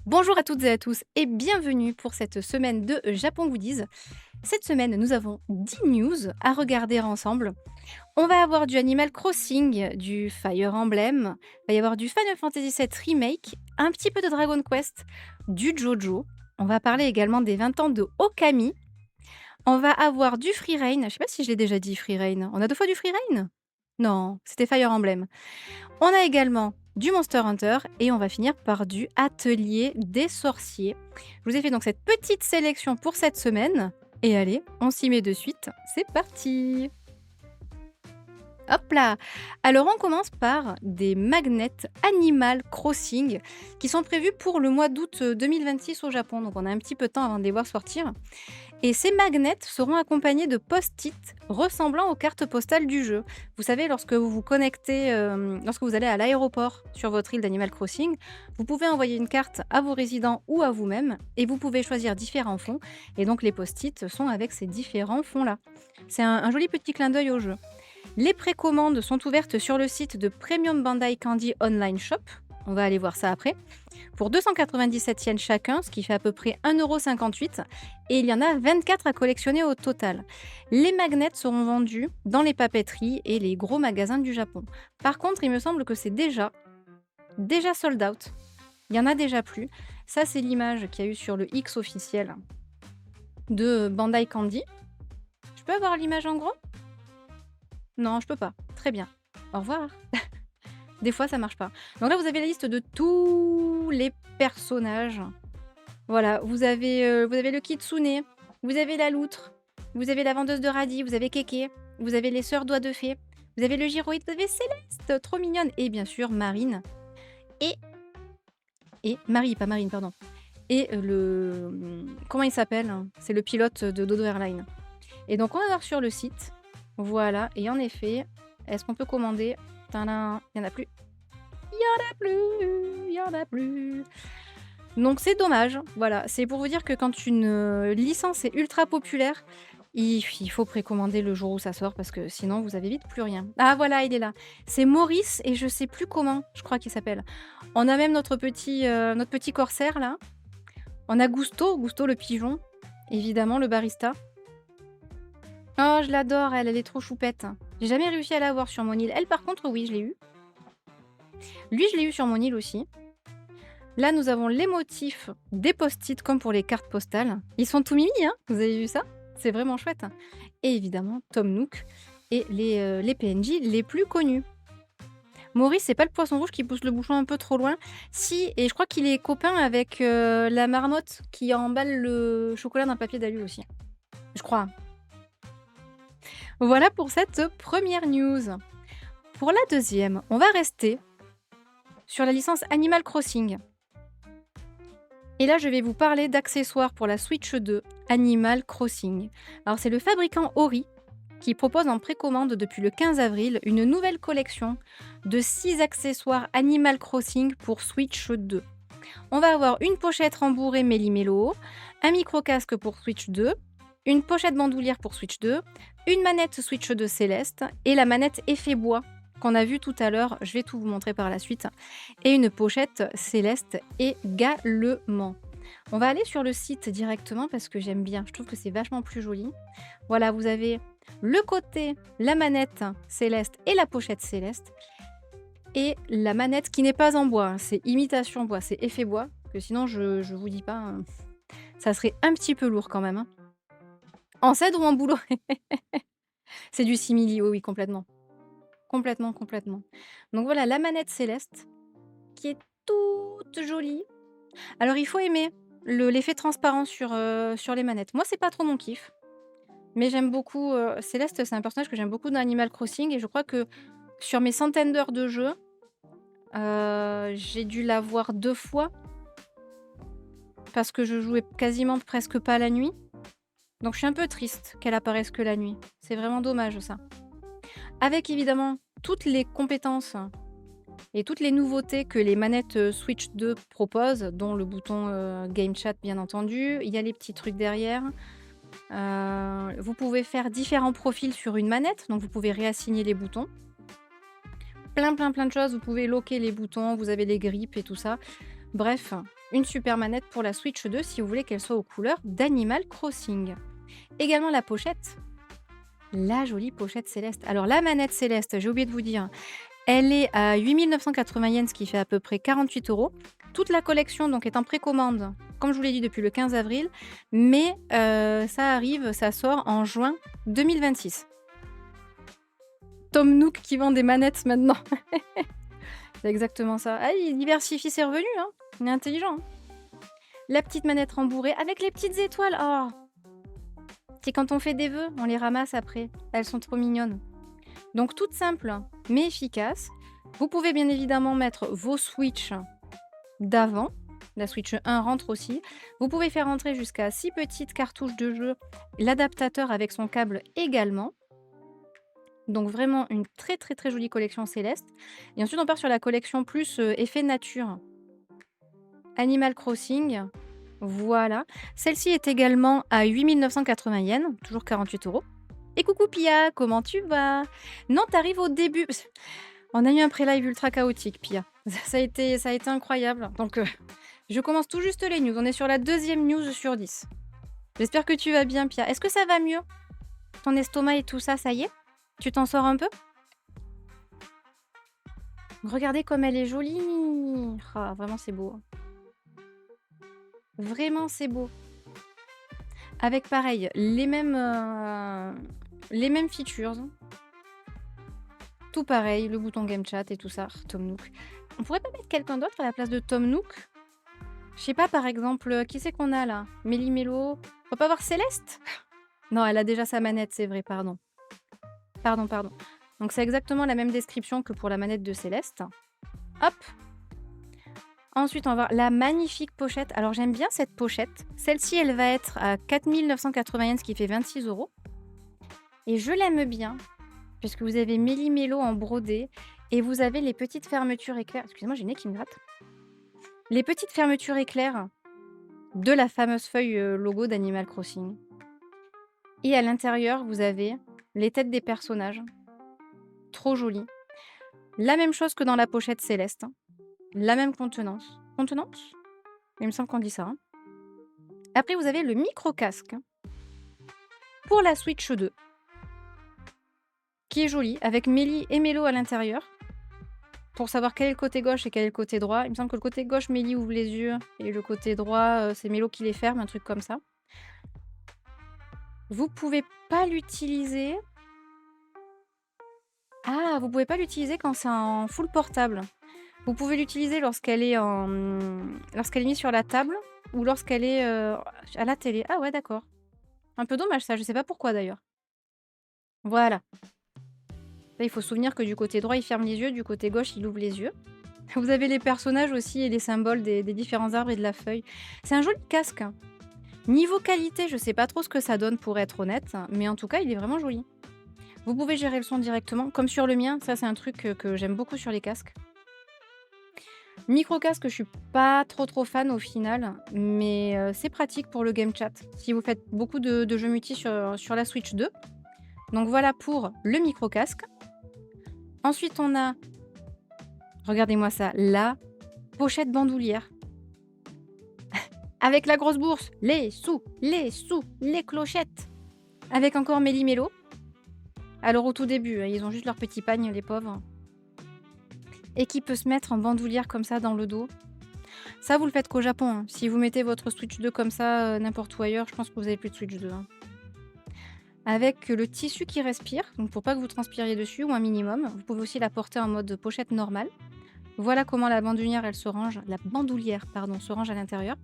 Bonjour à toutes et à tous et bienvenue pour cette semaine de Japon Goodies. Cette semaine, nous avons 10 news à regarder ensemble. On va avoir du Animal Crossing, du Fire Emblem, il va y avoir du Final Fantasy VII Remake, un petit peu de Dragon Quest, du JoJo. On va parler également des 20 ans de Okami. On va avoir du Free Reign. Je sais pas si je l'ai déjà dit, Free Reign. On a deux fois du Free Reign? Non, c'était Fire Emblem. On a également du Monster Hunter et on va finir par du Atelier des sorciers. Je vous ai fait donc cette petite sélection pour cette semaine. Et allez, on s'y met de suite. C'est parti! Hop là! Alors on commence par des magnets Animal Crossing qui sont prévus pour le mois d'août 2026 au Japon. Donc on a un petit peu de temps avant de les voir sortir. Et ces magnets seront accompagnés de post-it ressemblant aux cartes postales du jeu. Vous savez, lorsque vous vous connectez, lorsque vous allez à l'aéroport sur votre île d'Animal Crossing, vous pouvez envoyer une carte à vos résidents ou à vous-même et vous pouvez choisir différents fonds. Et donc les post-it sont avec ces différents fonds-là. C'est un joli petit clin d'œil au jeu. Les précommandes sont ouvertes sur le site de Premium Bandai Candy Online Shop. On va aller voir ça après. Pour 297 yens chacun, ce qui fait à peu près 1,58 €. Et il y en a 24 à collectionner au total. Les magnets seront vendus dans les papeteries et les gros magasins du Japon. Par contre, il me semble que c'est déjà sold out. Il y en a déjà plus. Ça, c'est l'image qu'il y a eu sur le X officiel de Bandai Candy. Je peux avoir l'image en gros? Non, je peux pas. Très bien. Au revoir. Des fois, ça marche pas. Donc là, vous avez la liste de tous les personnages. Voilà, vous avez le kitsune, vous avez la loutre, vous avez la vendeuse de radis, vous avez Kéké, vous avez les sœurs doigts de fée, vous avez le gyroïde, vous avez Céleste, trop mignonne, et bien sûr Marine et Marie, pas Marine, pardon. Et comment il s'appelle? C'est le pilote de Dodo Airlines. Et donc on va voir sur le site. Voilà, et en effet, est-ce qu'on peut commander? Tadam! Il y en a plus. Il y en a plus, il y en a plus. Donc c'est dommage, voilà. C'est pour vous dire que quand une, licence est ultra populaire, il faut précommander le jour où ça sort parce que sinon vous avez vite plus rien. Ah voilà, il est là. C'est Maurice et je sais plus comment, je crois qu'il s'appelle. On a même notre petit corsaire là. On a Gusto le pigeon, évidemment le barista. Oh je l'adore elle est trop choupette. J'ai jamais réussi à l'avoir sur mon île. Elle par contre oui, je l'ai eu. Lui je l'ai eu sur mon île aussi. Là, nous avons les motifs des post-it comme pour les cartes postales. Ils sont tout mimi, hein, vous avez vu ça? C'est vraiment chouette. Et évidemment, Tom Nook et les PNJ les plus connus. Maurice, c'est pas le poisson rouge qui pousse le bouchon un peu trop loin? Si, et je crois qu'il est copain avec, la marmotte qui emballe le chocolat dans le papier d'alu aussi. Je crois. Voilà pour cette première news. Pour la deuxième, on va rester sur la licence Animal Crossing. Et là, je vais vous parler d'accessoires pour la Switch 2 Animal Crossing. Alors, c'est le fabricant Ori qui propose en précommande depuis le 15 avril une nouvelle collection de 6 accessoires Animal Crossing pour Switch 2. On va avoir une pochette rembourrée Méli-Mélo, un micro-casque pour Switch 2, une pochette bandoulière pour Switch 2, une manette Switch 2 Céleste et la manette effet bois qu'on a vu tout à l'heure, je vais tout vous montrer par la suite, et une pochette Céleste également. On va aller sur le site directement parce que j'aime bien, je trouve que c'est vachement plus joli. Voilà, vous avez le côté, la manette Céleste et la pochette Céleste, et la manette qui n'est pas en bois, c'est imitation bois, c'est effet bois, que sinon je vous dis pas, ça serait un petit peu lourd quand même, hein. En cèdre ou en bouleau? C'est du simili, oui, oui, complètement. Complètement, complètement. Donc voilà, la manette Céleste qui est toute jolie. Alors il faut aimer l'effet transparent sur les manettes. Moi, c'est pas trop mon kiff, mais j'aime beaucoup, Céleste, c'est un personnage que j'aime beaucoup dans Animal Crossing et je crois que sur mes centaines d'heures de jeu, j'ai dû la voir 2 fois parce que je jouais quasiment presque pas la nuit. Donc je suis un peu triste qu'elle apparaisse que la nuit. C'est vraiment dommage ça. Avec évidemment toutes les compétences et toutes les nouveautés que les manettes, Switch 2 proposent, dont le bouton, Game Chat bien entendu. Il y a les petits trucs derrière. Vous pouvez faire différents profils sur une manette, donc vous pouvez réassigner les boutons. Plein, plein, plein de choses. Vous pouvez locker les boutons, vous avez les grips et tout ça. Bref, Une super manette pour la Switch 2 si vous voulez qu'elle soit aux couleurs d'Animal Crossing. Également la pochette, la jolie pochette céleste. Alors la manette céleste, j'ai oublié de vous dire, elle est à 8 980 yens, ce qui fait à peu près 48 €. Toute la collection donc est en précommande, comme je vous l'ai dit, depuis le 15 avril, mais ça sort en juin 2026. Tom Nook qui vend des manettes maintenant. C'est exactement ça. Ah, il diversifie ses revenus, hein. Il est intelligent, hein. La petite manette rembourrée avec les petites étoiles. Oh, c'est quand on fait des vœux, on les ramasse après. Elles sont trop mignonnes. Donc toute simple, mais efficace. Vous pouvez bien évidemment mettre vos Switch d'avant. La Switch 1 rentre aussi. Vous pouvez faire rentrer jusqu'à 6 petites cartouches de jeu. L'adaptateur avec son câble également. Donc vraiment une très très très jolie collection céleste. Et ensuite on part sur la collection plus effet nature. Animal Crossing. Voilà. Celle-ci est également à 8 980 yens, toujours 48 €. Et coucou Pia, comment tu vas? Non, t'arrives au début. On a eu un pré-live ultra chaotique, Pia. Ça a été incroyable. Donc, je commence tout juste les news. On est sur la deuxième news sur 10. J'espère que tu vas bien, Pia. Est-ce que ça va mieux? Ton estomac et tout ça, ça y est? Tu t'en sors un peu? Regardez comme elle est jolie. Ah, vraiment, c'est beau. Vraiment, c'est beau. Avec pareil, les mêmes features. Tout pareil, le bouton Game Chat et tout ça. Tom Nook. On pourrait pas mettre quelqu'un d'autre à la place de Tom Nook? Je sais pas, par exemple, qui c'est qu'on a là? Méli-Mélo? On va pas voir Céleste? Non, elle a déjà sa manette, c'est vrai, pardon. Pardon. Donc c'est exactement la même description que pour la manette de Céleste. Hop. Ensuite, on va voir la magnifique pochette. Alors j'aime bien cette pochette. Celle-ci, elle va être à 4 980 yens, ce qui fait 26 €. Et je l'aime bien, puisque vous avez Méli-Mélo en brodé et vous avez les petites fermetures éclairs. Excusez-moi, j'ai le nez qui me gratte. Les petites fermetures éclairs de la fameuse feuille logo d'Animal Crossing. Et à l'intérieur, vous avez les têtes des personnages. Trop jolies. La même chose que dans la pochette céleste. La même contenance. Contenance? Il me semble qu'on dit ça. Hein. Après, vous avez le micro-casque pour la Switch 2, qui est joli, avec Méli et Mélo à l'intérieur. Pour savoir quel est le côté gauche et quel est le côté droit. Il me semble que le côté gauche, Méli ouvre les yeux, et le côté droit, c'est Mélo qui les ferme, un truc comme ça. Vous pouvez pas l'utiliser. Ah, vous pouvez pas l'utiliser quand c'est en full portable. Vous pouvez l'utiliser lorsqu'elle est mise sur la table ou lorsqu'elle est à la télé. Ah ouais, d'accord. Un peu dommage ça, je sais pas pourquoi d'ailleurs. Voilà. Là, il faut se souvenir que du côté droit, il ferme les yeux, du côté gauche, il ouvre les yeux. Vous avez les personnages aussi et les symboles des différents arbres et de la feuille. C'est un joli casque. Niveau qualité, je sais pas trop ce que ça donne pour être honnête, mais en tout cas, il est vraiment joli. Vous pouvez gérer le son directement, comme sur le mien. Ça, c'est un truc que j'aime beaucoup sur les casques. Micro-casque, je suis pas trop fan au final, mais c'est pratique pour le game chat, si vous faites beaucoup de jeux multi sur la Switch 2. Donc voilà pour le micro-casque. Ensuite, on a, regardez-moi ça, la pochette bandoulière. Avec la grosse bourse, les sous, les clochettes. Avec encore Méli-Mélo. Alors au tout début, ils ont juste leur petit pagne, les pauvres. Et qui peut se mettre en bandoulière comme ça dans le dos. Ça, vous le faites qu'au Japon. Hein. Si vous mettez votre Switch 2 comme ça n'importe où ailleurs, je pense que vous n'avez plus de Switch 2. Hein. Avec le tissu qui respire, donc pour pas que vous transpiriez dessus ou un minimum. Vous pouvez aussi la porter en mode pochette normale. Voilà comment la bandoulière, elle se range. La bandoulière, pardon, se range à l'intérieur.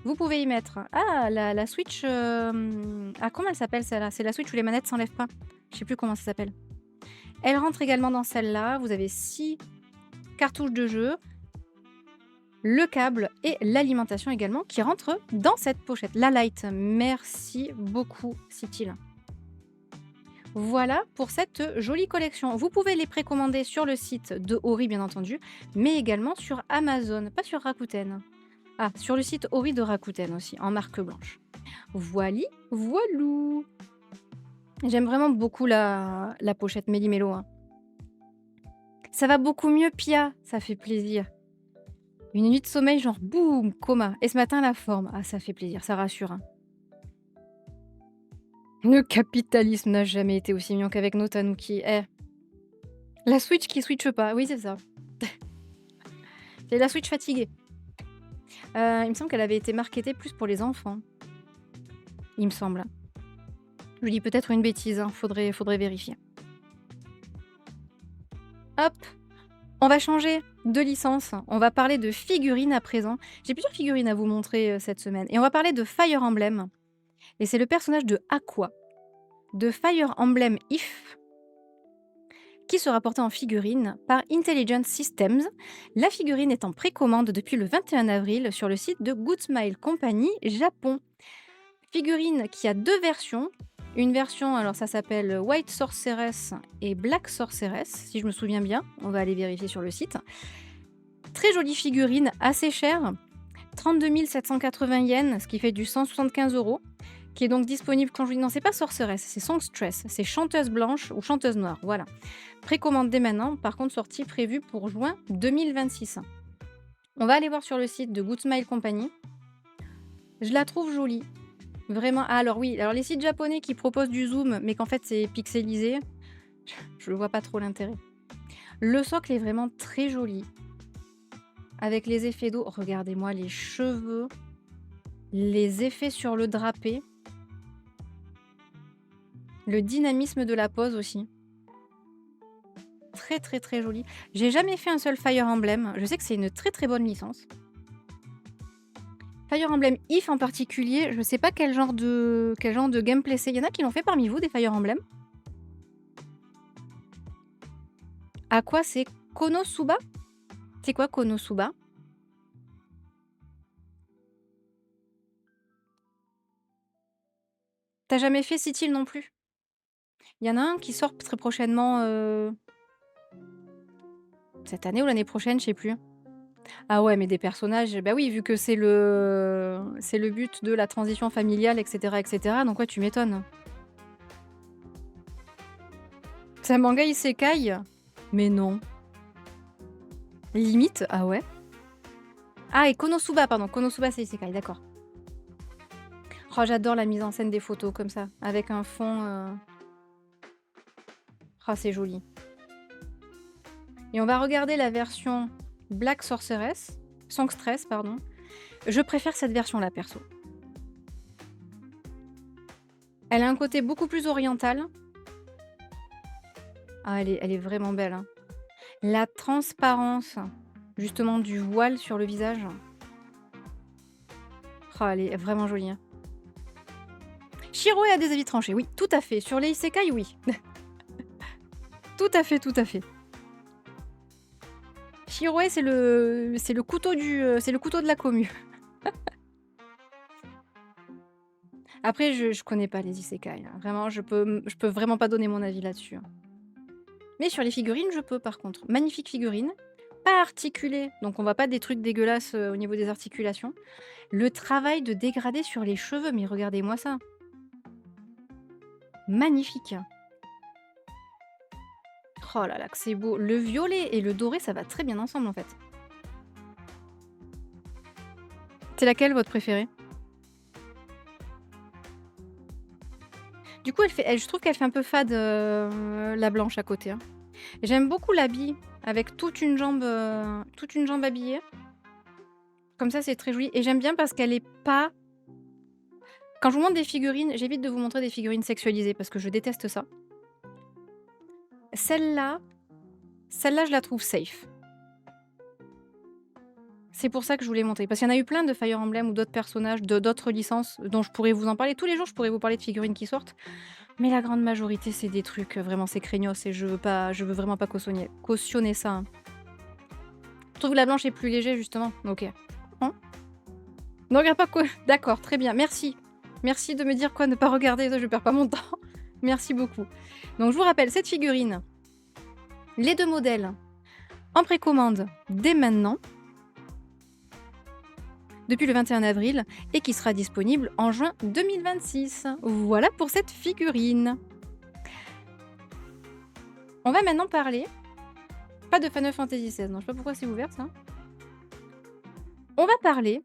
Vous pouvez y mettre la Switch. Comment elle s'appelle celle-là? C'est la Switch où les manettes s'enlèvent pas. Je sais plus comment ça s'appelle. Elle rentre également dans celle-là. Vous avez 6 cartouches de jeu, le câble et l'alimentation également qui rentrent dans cette pochette. La Light, merci beaucoup, Cityle. Voilà pour cette jolie collection. Vous pouvez les précommander sur le site de Ori, bien entendu, mais également sur Amazon, pas sur Rakuten. Ah, sur le site Ori de Rakuten aussi, en marque blanche. Voili, voilou. J'aime vraiment beaucoup la pochette Méli-Mélo. Hein. Ça va beaucoup mieux, Pia, ça fait plaisir. Une nuit de sommeil, genre boum, coma. Et ce matin, la forme. Ah, ça fait plaisir, ça rassure, hein. Le capitalisme n'a jamais été aussi mignon qu'avec nos Tanuki. Eh, la Switch qui switche pas. Oui, c'est ça. C'est la Switch fatiguée. Il me semble qu'elle avait été marketée plus pour les enfants, il me semble, hein. Je dis peut-être une bêtise, hein, faudrait vérifier. Hop, on va changer de licence. On va parler de figurines à présent. J'ai plusieurs figurines à vous montrer, cette semaine et on va parler de Fire Emblem et c'est le personnage de Aqua, de Fire Emblem If, qui sera porté en figurine par Intelligent Systems. La figurine est en précommande depuis le 21 avril sur le site de Good Smile Company Japon. Figurine qui a 2 versions. Une version, alors ça s'appelle White Sorceress et Black Sorceress, si je me souviens bien. On va aller vérifier sur le site. Très jolie figurine, assez chère. 32 780 yens, ce qui fait du 175 €, qui est donc disponible quand je vous dis non, c'est pas Sorceress, c'est Songstress, c'est chanteuse blanche ou chanteuse noire, voilà. Précommande dès maintenant, par contre sortie prévue pour juin 2026. On va aller voir sur le site de Good Smile Company. Je la trouve jolie. Vraiment. Ah alors oui, alors les sites japonais qui proposent du zoom, mais qu'en fait c'est pixelisé, je vois pas trop l'intérêt. Le socle est vraiment très joli. Avec les effets d'eau, regardez-moi les cheveux, les effets sur le drapé, le dynamisme de la pose aussi. Très très très joli. J'ai jamais fait un seul Fire Emblem. Je sais que c'est une très très bonne licence. Fire Emblem If en particulier, je sais pas quel genre de gameplay c'est. Il y en a qui l'ont fait parmi vous des Fire Emblem? À quoi c'est Konosuba? C'est quoi Konosuba? T'as jamais fait City non plus? Il y en a un qui sort très prochainement, cette année ou l'année prochaine, je sais plus. Ah ouais, mais des personnages, bah oui, vu que c'est le but de la transition familiale et cetera, donc ouais, tu m'étonnes. C'est un manga isekai? Mais non. Limite? Ah ouais? Ah et Konosuba, pardon, Konosuba c'est isekai, d'accord. Oh, j'adore la mise en scène des photos comme ça, avec un fond, ah c'est joli. Et on va regarder la version Black Sorceress, Songstress, pardon. Je préfère cette version-là, perso. Elle a un côté beaucoup plus oriental. Ah, elle est vraiment belle, hein. La transparence, justement, du voile sur le visage. Oh, elle est vraiment jolie, hein. Shiroe a des avis tranchés, oui, tout à fait. Sur les isekai, oui. Tout à fait, tout à fait. Shiroe, c'est le couteau c'est le couteau de la commu. Après, je connais pas les isekai, hein. Vraiment, je peux vraiment pas donner mon avis là-dessus, hein. Mais sur les figurines, je peux par contre. Magnifique figurine, pas articulée, donc on voit pas des trucs dégueulasses, au niveau des articulations. Le travail de dégradé sur les cheveux, mais regardez-moi ça. Magnifique. Oh là là, que c'est beau. Le violet et le doré, ça va très bien ensemble en fait. C'est laquelle votre préférée? Du coup, je trouve qu'elle fait un peu fade, la blanche à côté, hein. J'aime beaucoup l'habit avec toute une jambe habillée. Comme ça, c'est très joli et j'aime bien parce qu'elle est pas quand je vous montre des figurines, j'évite de vous montrer des figurines sexualisées parce que je déteste ça. Celle-là celle-là, je la trouve safe. C'est pour ça que je voulais montrer parce qu'il y en a eu plein de Fire Emblem ou d'autres personnages de d'autres licences dont je pourrais vous en parler. Tous les jours, je pourrais vous parler de figurines qui sortent, mais la grande majorité, c'est des trucs, vraiment, c'est craignos et je veux vraiment pas cautionner ça, hein. Je trouve que la blanche est plus léger justement. OK. Hein? Ne regarde pas quoi d'accord, très bien, merci. Merci de me dire quoi ne pas regarder, ça je perds pas mon temps. Merci beaucoup. Donc je vous rappelle cette figurine, les 2 modèles en précommande dès maintenant, depuis le 21 avril et qui sera disponible en juin 2026. Voilà pour cette figurine. On va maintenant parler pas de Final Fantasy XVI, non, je sais pas pourquoi c'est ouvert ça. On va parler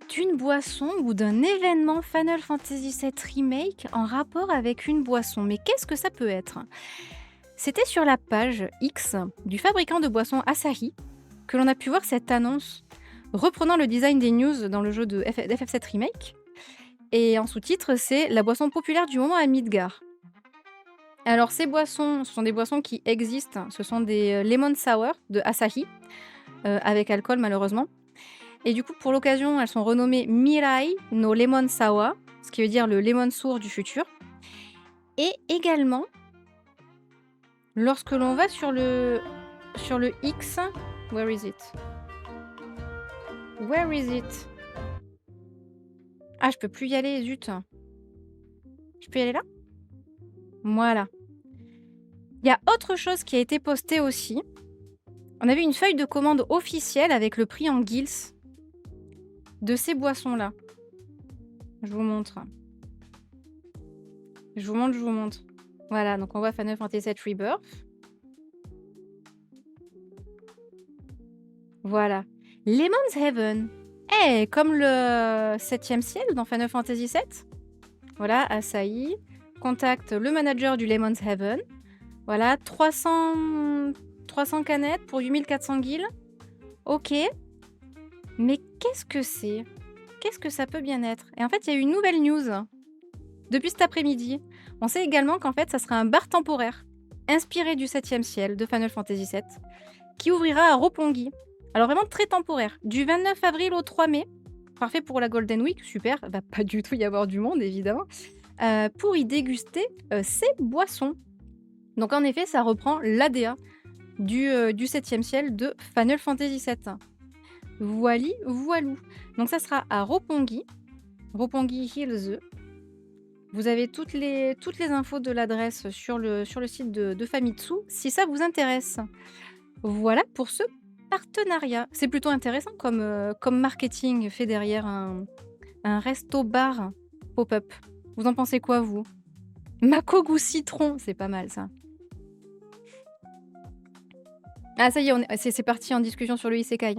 d'une boisson ou d'un événement Final Fantasy VII Remake en rapport avec une boisson. Mais qu'est-ce que ça peut être? C'était sur la page X du fabricant de boissons Asahi que l'on a pu voir cette annonce reprenant le design des news dans le jeu d'FF7 Remake. Et en sous-titre, c'est la boisson populaire du moment à Midgar. Alors ces boissons, ce sont des boissons qui existent. Ce sont des lemon sour de Asahi, avec alcool malheureusement. Et du coup, pour l'occasion, elles sont renommées Mirai no Lemon Sour, ce qui veut dire le lemon sour du futur. Et également, lorsque l'on va sur le X, where is it? Where is it? Ah, je peux plus y aller, zut. Je peux y aller là? Voilà. Il y a autre chose qui a été posté aussi. On a vu une feuille de commande officielle avec le prix en guilds de ces boissons-là. Je vous montre. Je vous montre. Voilà, donc on voit Final Fantasy VII Rebirth. Voilà. Lemon's Heaven. Eh, comme le 7e ciel dans Final Fantasy VII. Voilà, Asahi contacte le manager du Lemon's Heaven. Voilà, 300 canettes pour 8400 guilds. Ok. Mais qu'est-ce que c'est? Qu'est-ce que ça peut bien être? Et en fait, il y a eu une nouvelle news depuis cet après-midi. On sait également qu'en fait, ça sera un bar temporaire inspiré du 7e ciel de Final Fantasy VII qui ouvrira à Roppongi. Alors vraiment très temporaire. Du 29 avril au 3 mai. Parfait pour la Golden Week, super. Il va pas du tout y avoir du monde, évidemment. Pour y déguster ces boissons. Donc en effet, ça reprend l'ADA du 7e ciel de Final Fantasy VII. Voili, voilou. Donc ça sera à Roppongi Hills. Vous avez toutes les infos de l'adresse sur le site de Famitsu, si ça vous intéresse. Voilà pour ce partenariat. C'est plutôt intéressant comme marketing fait derrière un resto-bar pop-up. Vous en pensez quoi, vous? Mako goût citron, c'est pas mal ça. Ah ça y est, c'est parti en discussion sur le isekai.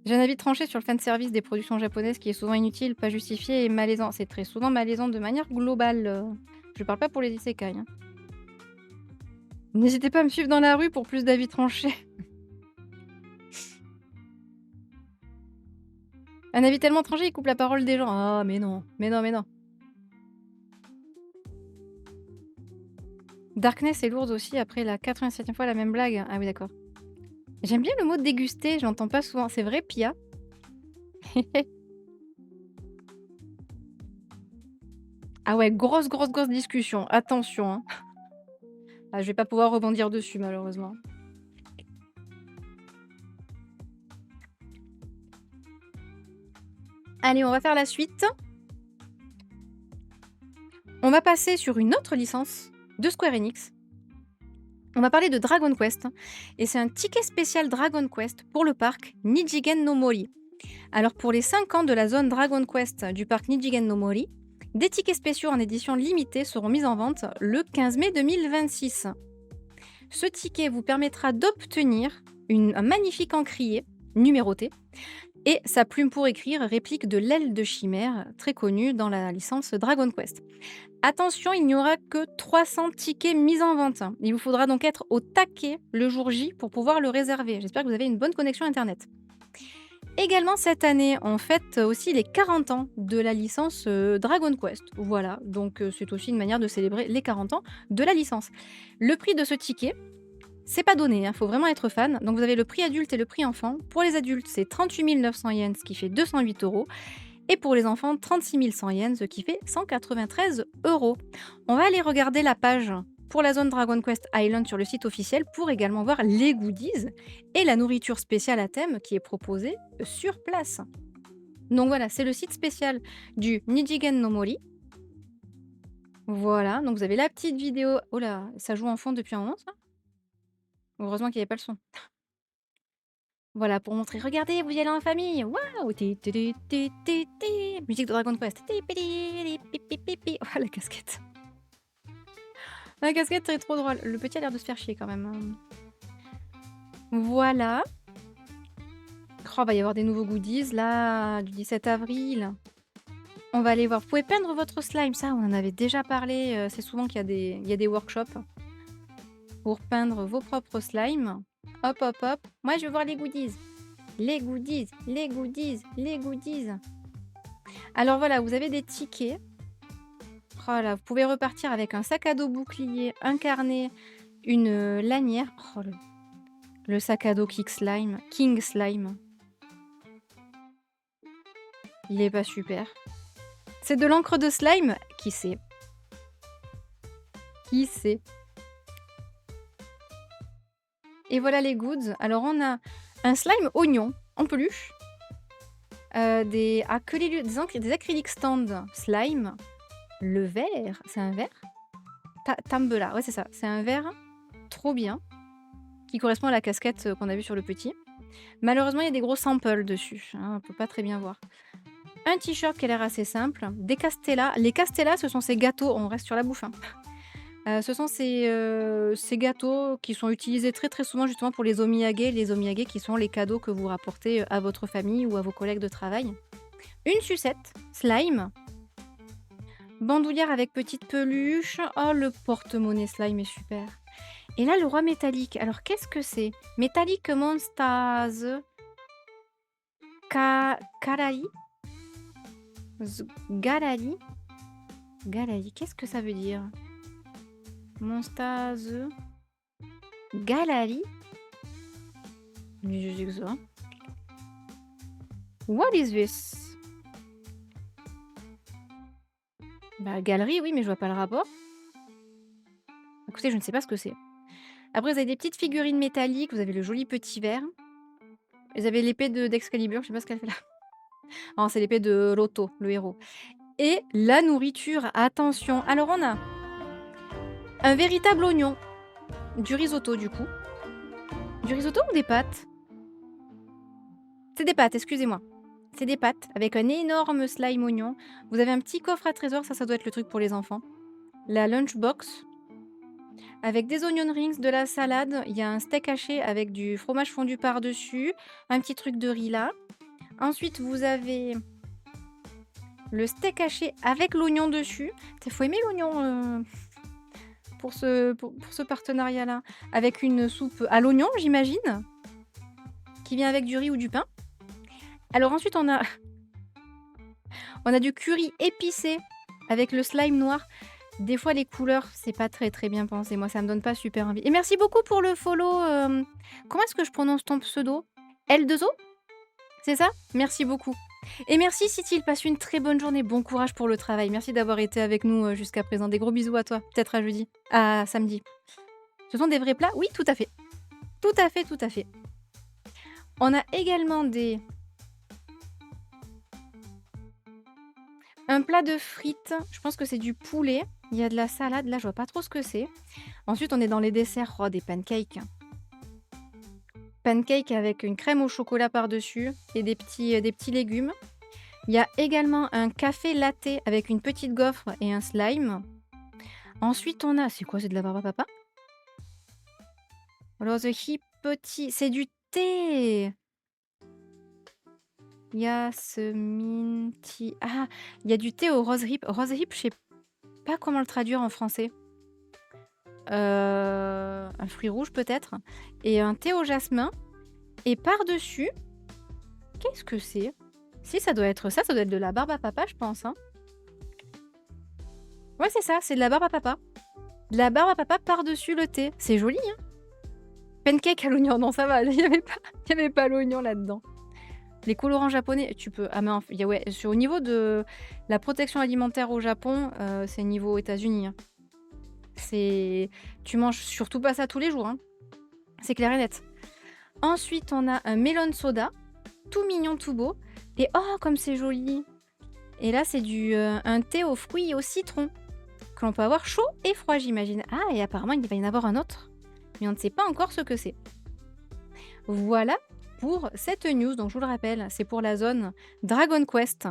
J'ai un avis tranché sur le fanservice des productions japonaises qui est souvent inutile, pas justifié et malaisant. C'est très souvent malaisant de manière globale. Je parle pas pour les isekai. Hein. N'hésitez pas à me suivre dans la rue pour plus d'avis tranchés. Un avis tellement tranché, il coupe la parole des gens. Ah, mais non, mais non, mais non. Darkness est lourde aussi, après la 87e fois la même blague. Ah oui, d'accord. J'aime bien le mot déguster, je l'entends pas souvent. C'est vrai, Pia? Ah ouais, grosse discussion. Attention. Hein. Ah, je vais pas pouvoir rebondir dessus, malheureusement. Allez, on va faire la suite. On va passer sur une autre licence de Square Enix. On va parler de Dragon Quest. Et c'est un ticket spécial Dragon Quest pour le parc Nijigen no Mori. Alors pour les 5 ans de la zone Dragon Quest du parc Nijigen no Mori, des tickets spéciaux en édition limitée seront mis en vente le 15 mai 2026. Ce ticket vous permettra d'obtenir un magnifique encrier numéroté et sa plume pour écrire réplique de l'aile de chimère, très connue dans la licence Dragon Quest. Attention, il n'y aura que 300 tickets mis en vente. Il vous faudra donc être au taquet le jour J pour pouvoir le réserver. J'espère que vous avez une bonne connexion Internet. Également cette année, on fête aussi les 40 ans de la licence Dragon Quest. Voilà, donc c'est aussi une manière de célébrer les 40 ans de la licence. Le prix de ce ticket, c'est pas donné, il faut vraiment être fan. Donc vous avez le prix adulte et le prix enfant. Pour les adultes, c'est 38 900 yens, ce qui fait 208 €. Et pour les enfants, 36 100 yens, ce qui fait 193 €. On va aller regarder la page pour la zone Dragon Quest Island sur le site officiel pour également voir les goodies et la nourriture spéciale à thème qui est proposée sur place. Donc voilà, c'est le site spécial du Nijigen no Mori. Voilà, donc vous avez la petite vidéo. Oh là, ça joue en fond depuis un moment, ça? Heureusement qu'il n'y avait pas le son. Voilà, pour montrer, regardez, vous y allez en famille. Waouh! Musique de Dragon Quest. Oh, la casquette. La casquette, c'est trop drôle. Le petit a l'air de se faire chier quand même. Voilà. Oh, va y avoir des nouveaux goodies là, du 17 avril. On va aller voir. Vous pouvez peindre votre slime, ça on en avait déjà parlé, c'est souvent qu'il y a des workshops pour peindre vos propres slimes. Hop, hop, hop. Moi, je veux voir les goodies. Les goodies, les goodies, les goodies. Alors voilà, vous avez des tickets. Oh là, vous pouvez repartir avec un sac à dos bouclier, un carnet, une, lanière. Oh le sac à dos King Slime. Il est pas super. C'est de l'encre de slime? Qui sait? Qui sait? Et voilà les goods. Alors on a un slime oignon en peluche, des acryliques stand slime. Le verre, c'est un verre? Tambela, ouais c'est ça, c'est un verre trop bien, qui correspond à la casquette, qu'on a vue sur le petit. Malheureusement, il y a des gros samples dessus, hein, on peut pas très bien voir. Un t-shirt qui a l'air assez simple, des castellas. Les castellas, ce sont ces gâteaux, on reste sur la bouffe, hein. Ce sont ces gâteaux qui sont utilisés très, très souvent justement pour les omiyage. Les omiyage qui sont les cadeaux que vous rapportez, à votre famille ou à vos collègues de travail. Une sucette slime. Bandoulière avec petite peluche. Oh, le porte-monnaie slime est super. Et là, le roi métallique. Alors, qu'est-ce que c'est? Métallique Monstaz. Karali. Galali. Galali, qu'est-ce que ça veut dire? Monstaz. Galali. Je sais que ça. What is this? Bah, galerie, oui, mais je vois pas le rapport. Écoutez, je ne sais pas ce que c'est. Après, vous avez des petites figurines métalliques. Vous avez le joli petit verre. Vous avez l'épée d'Excalibur. Je sais pas ce qu'elle fait là. Oh, c'est l'épée de Roto, le héros. Et la nourriture, attention. Alors, on a un véritable oignon. Du risotto, du coup. Du risotto ou des pâtes? C'est des pâtes, excusez-moi. C'est des pâtes avec un énorme slime oignon. Vous avez un petit coffre à trésor, ça doit être le truc pour les enfants. La lunchbox avec des onion rings, de la salade. Il y a un steak haché avec du fromage fondu par-dessus. Un petit truc de riz là. Ensuite, vous avez le steak haché avec l'oignon dessus. Il faut aimer l'oignon pour ce partenariat-là. Avec une soupe à l'oignon, j'imagine, qui vient avec du riz ou du pain. Alors ensuite, on a du curry épicé avec le slime noir. Des fois, les couleurs, c'est pas très très bien pensé. Moi, ça me donne pas super envie. Et merci beaucoup pour le follow. Comment est-ce que je prononce ton pseudo? L2O? C'est ça? Merci beaucoup. Et merci Cyril, passe une très bonne journée. Bon courage pour le travail. Merci d'avoir été avec nous jusqu'à présent. Des gros bisous à toi. Peut-être à jeudi. À samedi. Ce sont des vrais plats? Oui, tout à fait. Tout à fait, tout à fait. On a également un plat de frites. Je pense que c'est du poulet. Il y a de la salade. Là, je vois pas trop ce que c'est. Ensuite, on est dans les desserts. Oh, des pancakes. Pancakes avec une crème au chocolat par-dessus et des petits légumes. Il y a également un café latte avec une petite gaufre et un slime. Ensuite, on a... C'est quoi? C'est de la barbe à papa? Alors, the hip petit... C'est du thé. Yasmin tea. Ah, il y a du thé au rose hip. Rose hip, je sais pas comment le traduire en français. Un fruit rouge peut-être. Et un thé au jasmin. Et par-dessus, qu'est-ce que c'est? Si, ça doit être ça doit être de la barbe à papa, je pense, hein. Ouais, c'est ça, c'est de la barbe à papa. De la barbe à papa par-dessus le thé. C'est joli, hein. Pancake à l'oignon, non, ça va, il y avait pas l'oignon là-dedans. Les colorants japonais, tu peux... Ah mais ouais, au niveau de la protection alimentaire au Japon, c'est niveau États-Unis, hein. Tu manges surtout pas ça tous les jours, hein. C'est clair et net. Ensuite, on a un melon soda, tout mignon, tout beau. Et oh, comme c'est joli! Et là, c'est un thé aux fruits et au citron, que l'on peut avoir chaud et froid, j'imagine. Ah, et apparemment, il va y en avoir un autre, mais on ne sait pas encore ce que c'est. Voilà pour cette news. Donc, je vous le rappelle, c'est pour la zone Dragon Quest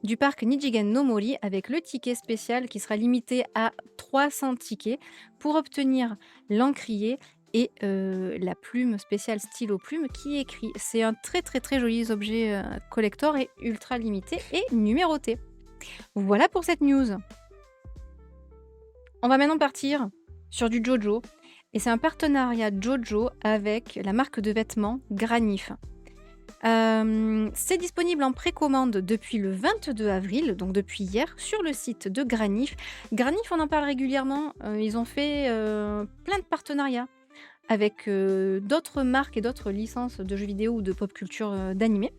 du parc Nijigen no Mori, avec le ticket spécial qui sera limité à 300 tickets pour obtenir l'encrier et la plume spéciale stylo plume qui écrit. C'est un très, très, très joli objet, collector et ultra limité et numéroté. Voilà pour cette news. On va maintenant partir sur du JoJo et c'est un partenariat JoJo avec la marque de vêtements Granif. C'est disponible en précommande depuis le 22 avril, donc depuis hier, sur le site de Granif. Granif, on en parle régulièrement, ils ont fait, plein de partenariats avec, d'autres marques et d'autres licences de jeux vidéo ou de pop culture, d'animés.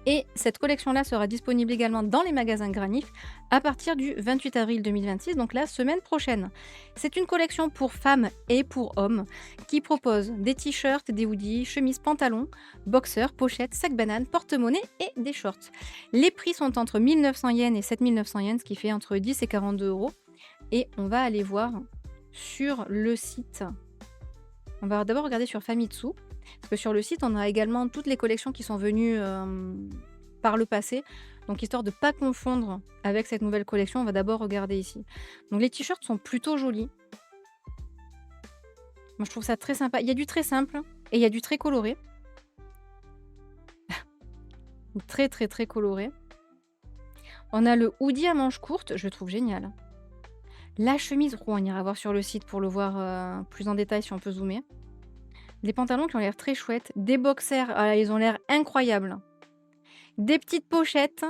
Et cette collection-là sera disponible également dans les magasins Granif à partir du 28 avril 2026, donc la semaine prochaine. C'est une collection pour femmes et pour hommes qui propose des t-shirts, des hoodies, chemises, pantalons, boxers, pochettes, sacs bananes, porte-monnaie et des shorts. Les prix sont entre 1900 yens et 7900 yens, ce qui fait entre 10 et 42 euros. Et on va aller voir sur le site. On va d'abord regarder sur Famitsu. Parce que sur le site, on a également toutes les collections qui sont venues par le passé. Donc, histoire de ne pas confondre avec cette nouvelle collection, on va d'abord regarder ici. Donc, les t-shirts sont plutôt jolis. Moi, je trouve ça très sympa. Il y a du très simple et il y a du très coloré. Très, très, très coloré. On a le hoodie à manches courtes, je le trouve génial. La chemise, oh, on ira voir sur le site pour le voir plus en détail si on peut zoomer. Des pantalons qui ont l'air très chouettes. Des boxers, ah, ils ont l'air incroyables. Des petites pochettes.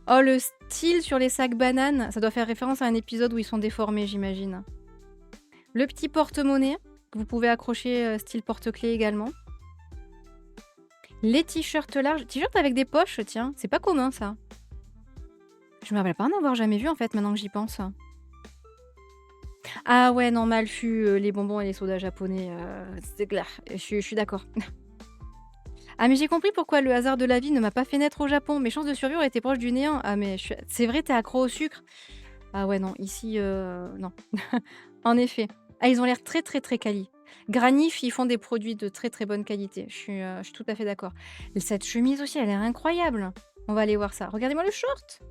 Oh, le style sur les sacs bananes. Ça doit faire référence à un épisode où ils sont déformés, j'imagine. Le petit porte-monnaie, que vous pouvez accrocher style porte-clés également. Les t-shirts larges. T-shirts avec des poches, tiens. C'est pas commun, ça. Je me rappelle pas en avoir jamais vu, en fait, maintenant que j'y pense. Ah ouais, non, Malfus, les bonbons et les sodas japonais, c'est clair. Je suis d'accord. Ah, mais j'ai compris pourquoi le hasard de la vie ne m'a pas fait naître au Japon. Mes chances de survie auraient été proches du néant. Ah, mais c'est vrai, t'es accro au sucre? Ah ouais, non, ici, non. En effet. Ah, ils ont l'air très, très, très quali. Granif, ils font des produits de très, très bonne qualité. Je suis tout à fait d'accord. Cette chemise aussi, elle a l'air incroyable. On va aller voir ça. Regardez-moi le short.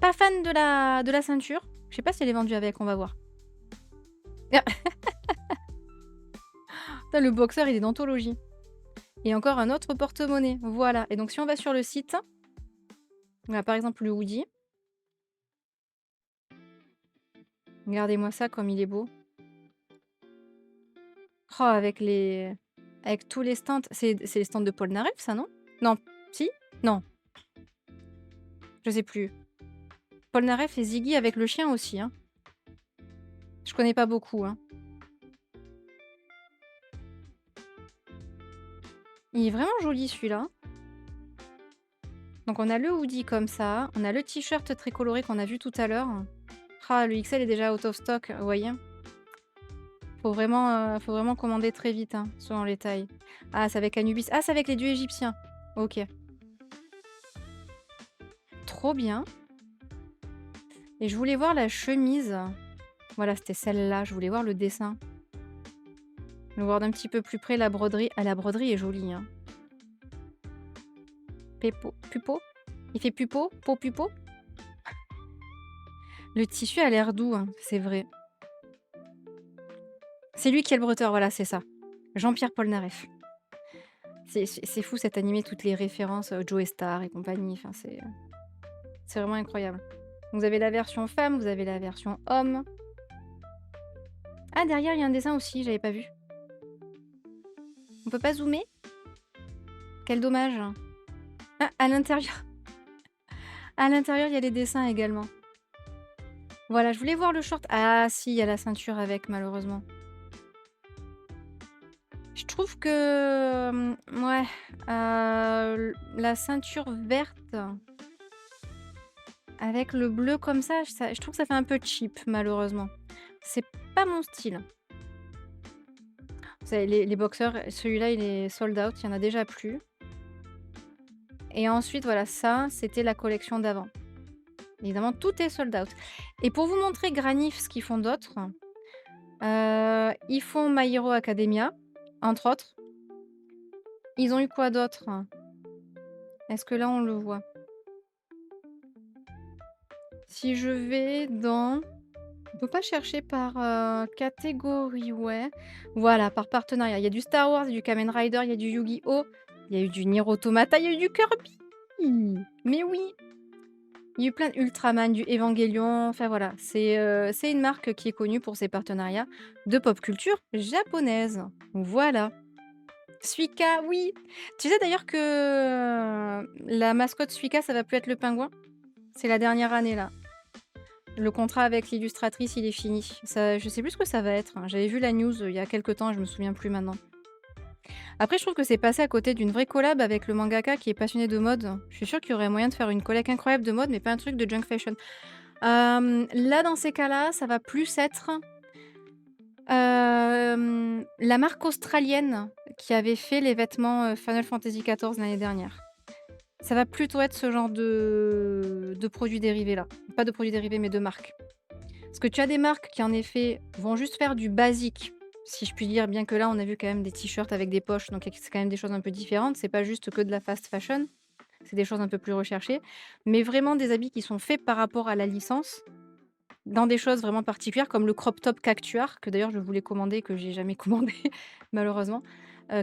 Pas fan de la ceinture. Je sais pas si elle est vendue avec, on va voir. Putain, le boxeur, il est d'anthologie. Et encore un autre porte-monnaie. Voilà. Et donc, si on va sur le site, on a par exemple le hoodie. Regardez-moi ça, comme il est beau. Oh, avec tous les stands. C'est les stands de Paul Naref, ça, non? Non. Si? Non. Je sais plus. Paul Naref et Ziggy avec le chien aussi, hein. Je connais pas beaucoup, hein. Il est vraiment joli celui-là. Donc on a le hoodie comme ça, on a le t-shirt très coloré qu'on a vu tout à l'heure. Ah, le XL est déjà out of stock, vous voyez? Faut vraiment commander très vite, hein, selon les tailles. Ah, c'est avec Anubis. Ah, c'est avec les dieux égyptiens. OK. Trop bien. Et je voulais voir la chemise. Voilà, c'était celle-là. Je voulais voir le dessin. Le voir d'un petit peu plus près, la broderie. Ah, la broderie est jolie, hein. Pupo? Il fait pupo? Pupo? Le tissu a l'air doux, hein, c'est vrai. C'est lui qui est le bretteur, voilà, c'est ça. Jean-Pierre Polnareff. C'est fou cet animé, toutes les références, Joe Star et compagnie, enfin c'est vraiment incroyable. Vous avez la version femme, vous avez la version homme. Ah, derrière, il y a un dessin aussi, j'avais pas vu. On peut pas zoomer? Quel dommage. Ah, à l'intérieur. À l'intérieur, il y a les dessins également. Voilà, je voulais voir le short. Ah si, il y a la ceinture avec, malheureusement. Je trouve que, ouais, la ceinture verte avec le bleu comme ça, je trouve que ça fait un peu cheap, malheureusement. C'est pas mon style. Vous savez, les boxers, celui-là, il est sold out, il y en a déjà plus. Et ensuite, voilà, ça, c'était la collection d'avant. Évidemment, tout est sold out. Et pour vous montrer Granif, ce qu'ils font d'autre, ils font My Hero Academia, entre autres. Ils ont eu quoi d'autre? Est-ce que là, on le voit? Si je vais dans On peut pas chercher par, catégorie, ouais. Voilà, par partenariat. Il y a du Star Wars, il y a du Kamen Rider, il y a du Yu-Gi-Oh! Il y a eu du Nier Automata, il y a eu du Kirby! Mais oui! Il y a eu plein Ultraman, du Evangelion, enfin voilà. C'est une marque qui est connue pour ses partenariats de pop culture japonaise. Voilà. Suika, oui! Tu sais d'ailleurs que, la mascotte Suika, ça va plus être le pingouin? C'est la dernière année là. Le contrat avec l'illustratrice, il est fini. Ça je sais plus ce que ça va être, hein. J'avais vu la news, il y a quelque temps, je me souviens plus maintenant. Après, je trouve que c'est passé à côté d'une vraie collab avec le mangaka qui est passionné de mode. Je suis sûre qu'il y aurait moyen de faire une collab incroyable de mode, mais pas un truc de junk fashion. Là, dans ces cas-là, ça va plus être, la marque australienne qui avait fait les vêtements, Final Fantasy XIV l'année dernière. Ça va plutôt être ce genre de produits dérivés là. Pas de produits dérivés, mais de marques. Parce que tu as des marques qui, en effet, vont juste faire du basique, si je puis dire, bien que là, on a vu quand même des t-shirts avec des poches, donc c'est quand même des choses un peu différentes. C'est pas juste que de la fast fashion, c'est des choses un peu plus recherchées. Mais vraiment des habits qui sont faits par rapport à la licence, dans des choses vraiment particulières, comme le crop top Cactuar, que d'ailleurs je voulais commander, que j'ai jamais commandé, malheureusement.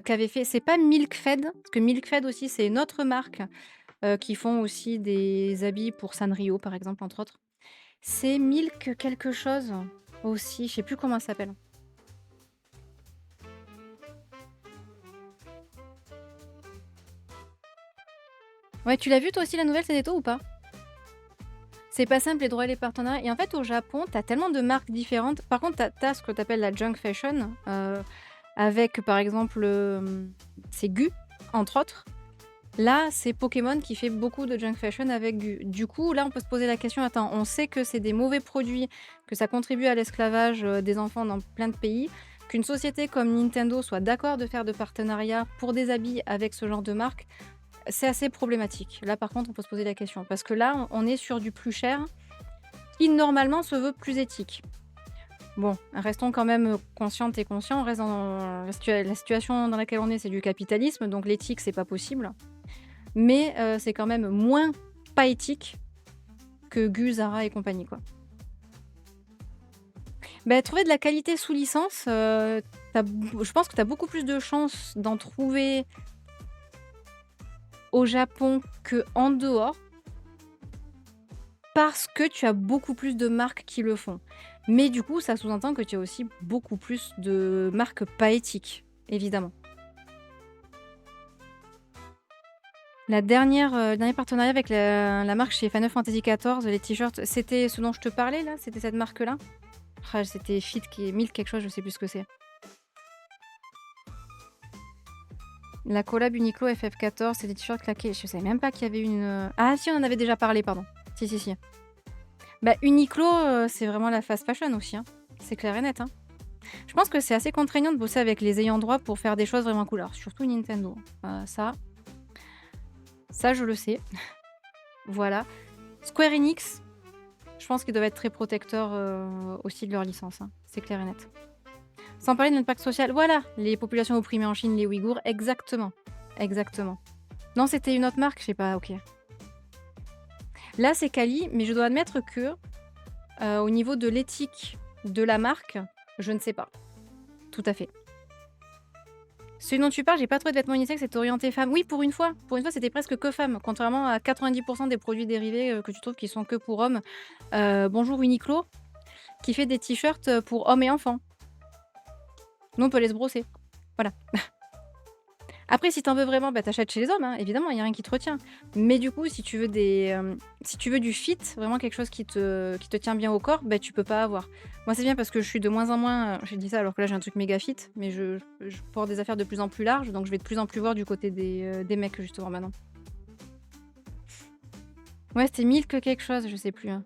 Qu'avait fait, c'est pas Milkfed, parce que Milkfed aussi, c'est une autre marque qui font aussi des habits pour Sanrio, par exemple, entre autres. C'est Milk quelque chose aussi, je sais plus comment ça s'appelle. Ouais, tu l'as vu toi aussi la nouvelle Cédéto ou pas? C'est pas simple les droits et les partenariats et en fait au Japon, tu as tellement de marques différentes. Par contre, tu as ce que tu appelles la junk fashion, avec par exemple, c'est Gu, entre autres. Là, c'est Pokémon qui fait beaucoup de junk fashion avec Gu. Du coup, là, on peut se poser la question, attends, on sait que c'est des mauvais produits, que ça contribue à l'esclavage, des enfants dans plein de pays, qu'une société comme Nintendo soit d'accord de faire de partenariats pour des habits avec ce genre de marque, c'est assez problématique. Là, par contre, on peut se poser la question parce que là, on est sur du plus cher qui normalement se veut plus éthique. Bon, restons quand même conscientes et conscients, on reste dans la situation dans laquelle on est, c'est du capitalisme, donc l'éthique, c'est pas possible. Mais c'est quand même moins pas éthique que Gu, Zara et compagnie, quoi. Bah, trouver de la qualité sous licence, je pense que tu as beaucoup plus de chances d'en trouver au Japon qu'en dehors, parce que tu as beaucoup plus de marques qui le font. Mais du coup, ça sous-entend que tu as aussi beaucoup plus de marques pas éthiques, évidemment. Le dernier partenariat avec la marque chez Final Fantasy XIV, les t-shirts, c'était ce dont je te parlais là? C'était cette marque-là? Ah, c'était Fit qui est 1000 quelque chose, je sais plus ce que c'est. La collab Uniqlo FF14, c'est des t-shirts claqués. Je savais même pas qu'il y avait une. Ah si, on en avait déjà parlé, pardon. Si, si, si. Bah, Uniqlo, c'est vraiment la fast fashion aussi, hein. C'est clair et net, hein. Je pense que c'est assez contraignant de bosser avec les ayants droit pour faire des choses vraiment cool. Alors, surtout Nintendo. Ça, je le sais. Voilà. Square Enix, je pense qu'ils doivent être très protecteurs aussi de leur licence, hein. C'est clair et net. Sans parler de l'impact social. Voilà, les populations opprimées en Chine, les Ouïghours. Exactement. Exactement. Non, c'était une autre marque, je sais pas, ok. Là, c'est Kali, mais je dois admettre que au niveau de l'éthique de la marque, je ne sais pas. Tout à fait. Celui dont tu parles, j'ai pas trouvé de vêtements unisex, c'est orienté femme. Oui, pour une fois. Pour une fois, c'était presque que femme, contrairement à 90% des produits dérivés que tu trouves qui sont que pour hommes. Bonjour Uniqlo, qui fait des t-shirts pour hommes et enfants. Nous, on peut les se brosser. Voilà. Après, si t'en veux vraiment, bah, t'achètes chez les hommes, hein, évidemment, il y a rien qui te retient. Mais du coup, si tu veux si tu veux du fit, vraiment quelque chose qui te tient bien au corps, bah, tu peux pas avoir. Moi, c'est bien parce que je suis de moins en moins, j'ai dit ça alors que là, j'ai un truc méga fit, mais je porte des affaires de plus en plus larges, donc je vais de plus en plus voir du côté des mecs, justement, maintenant. Ouais, c'était Milk quelque chose, je sais plus, hein.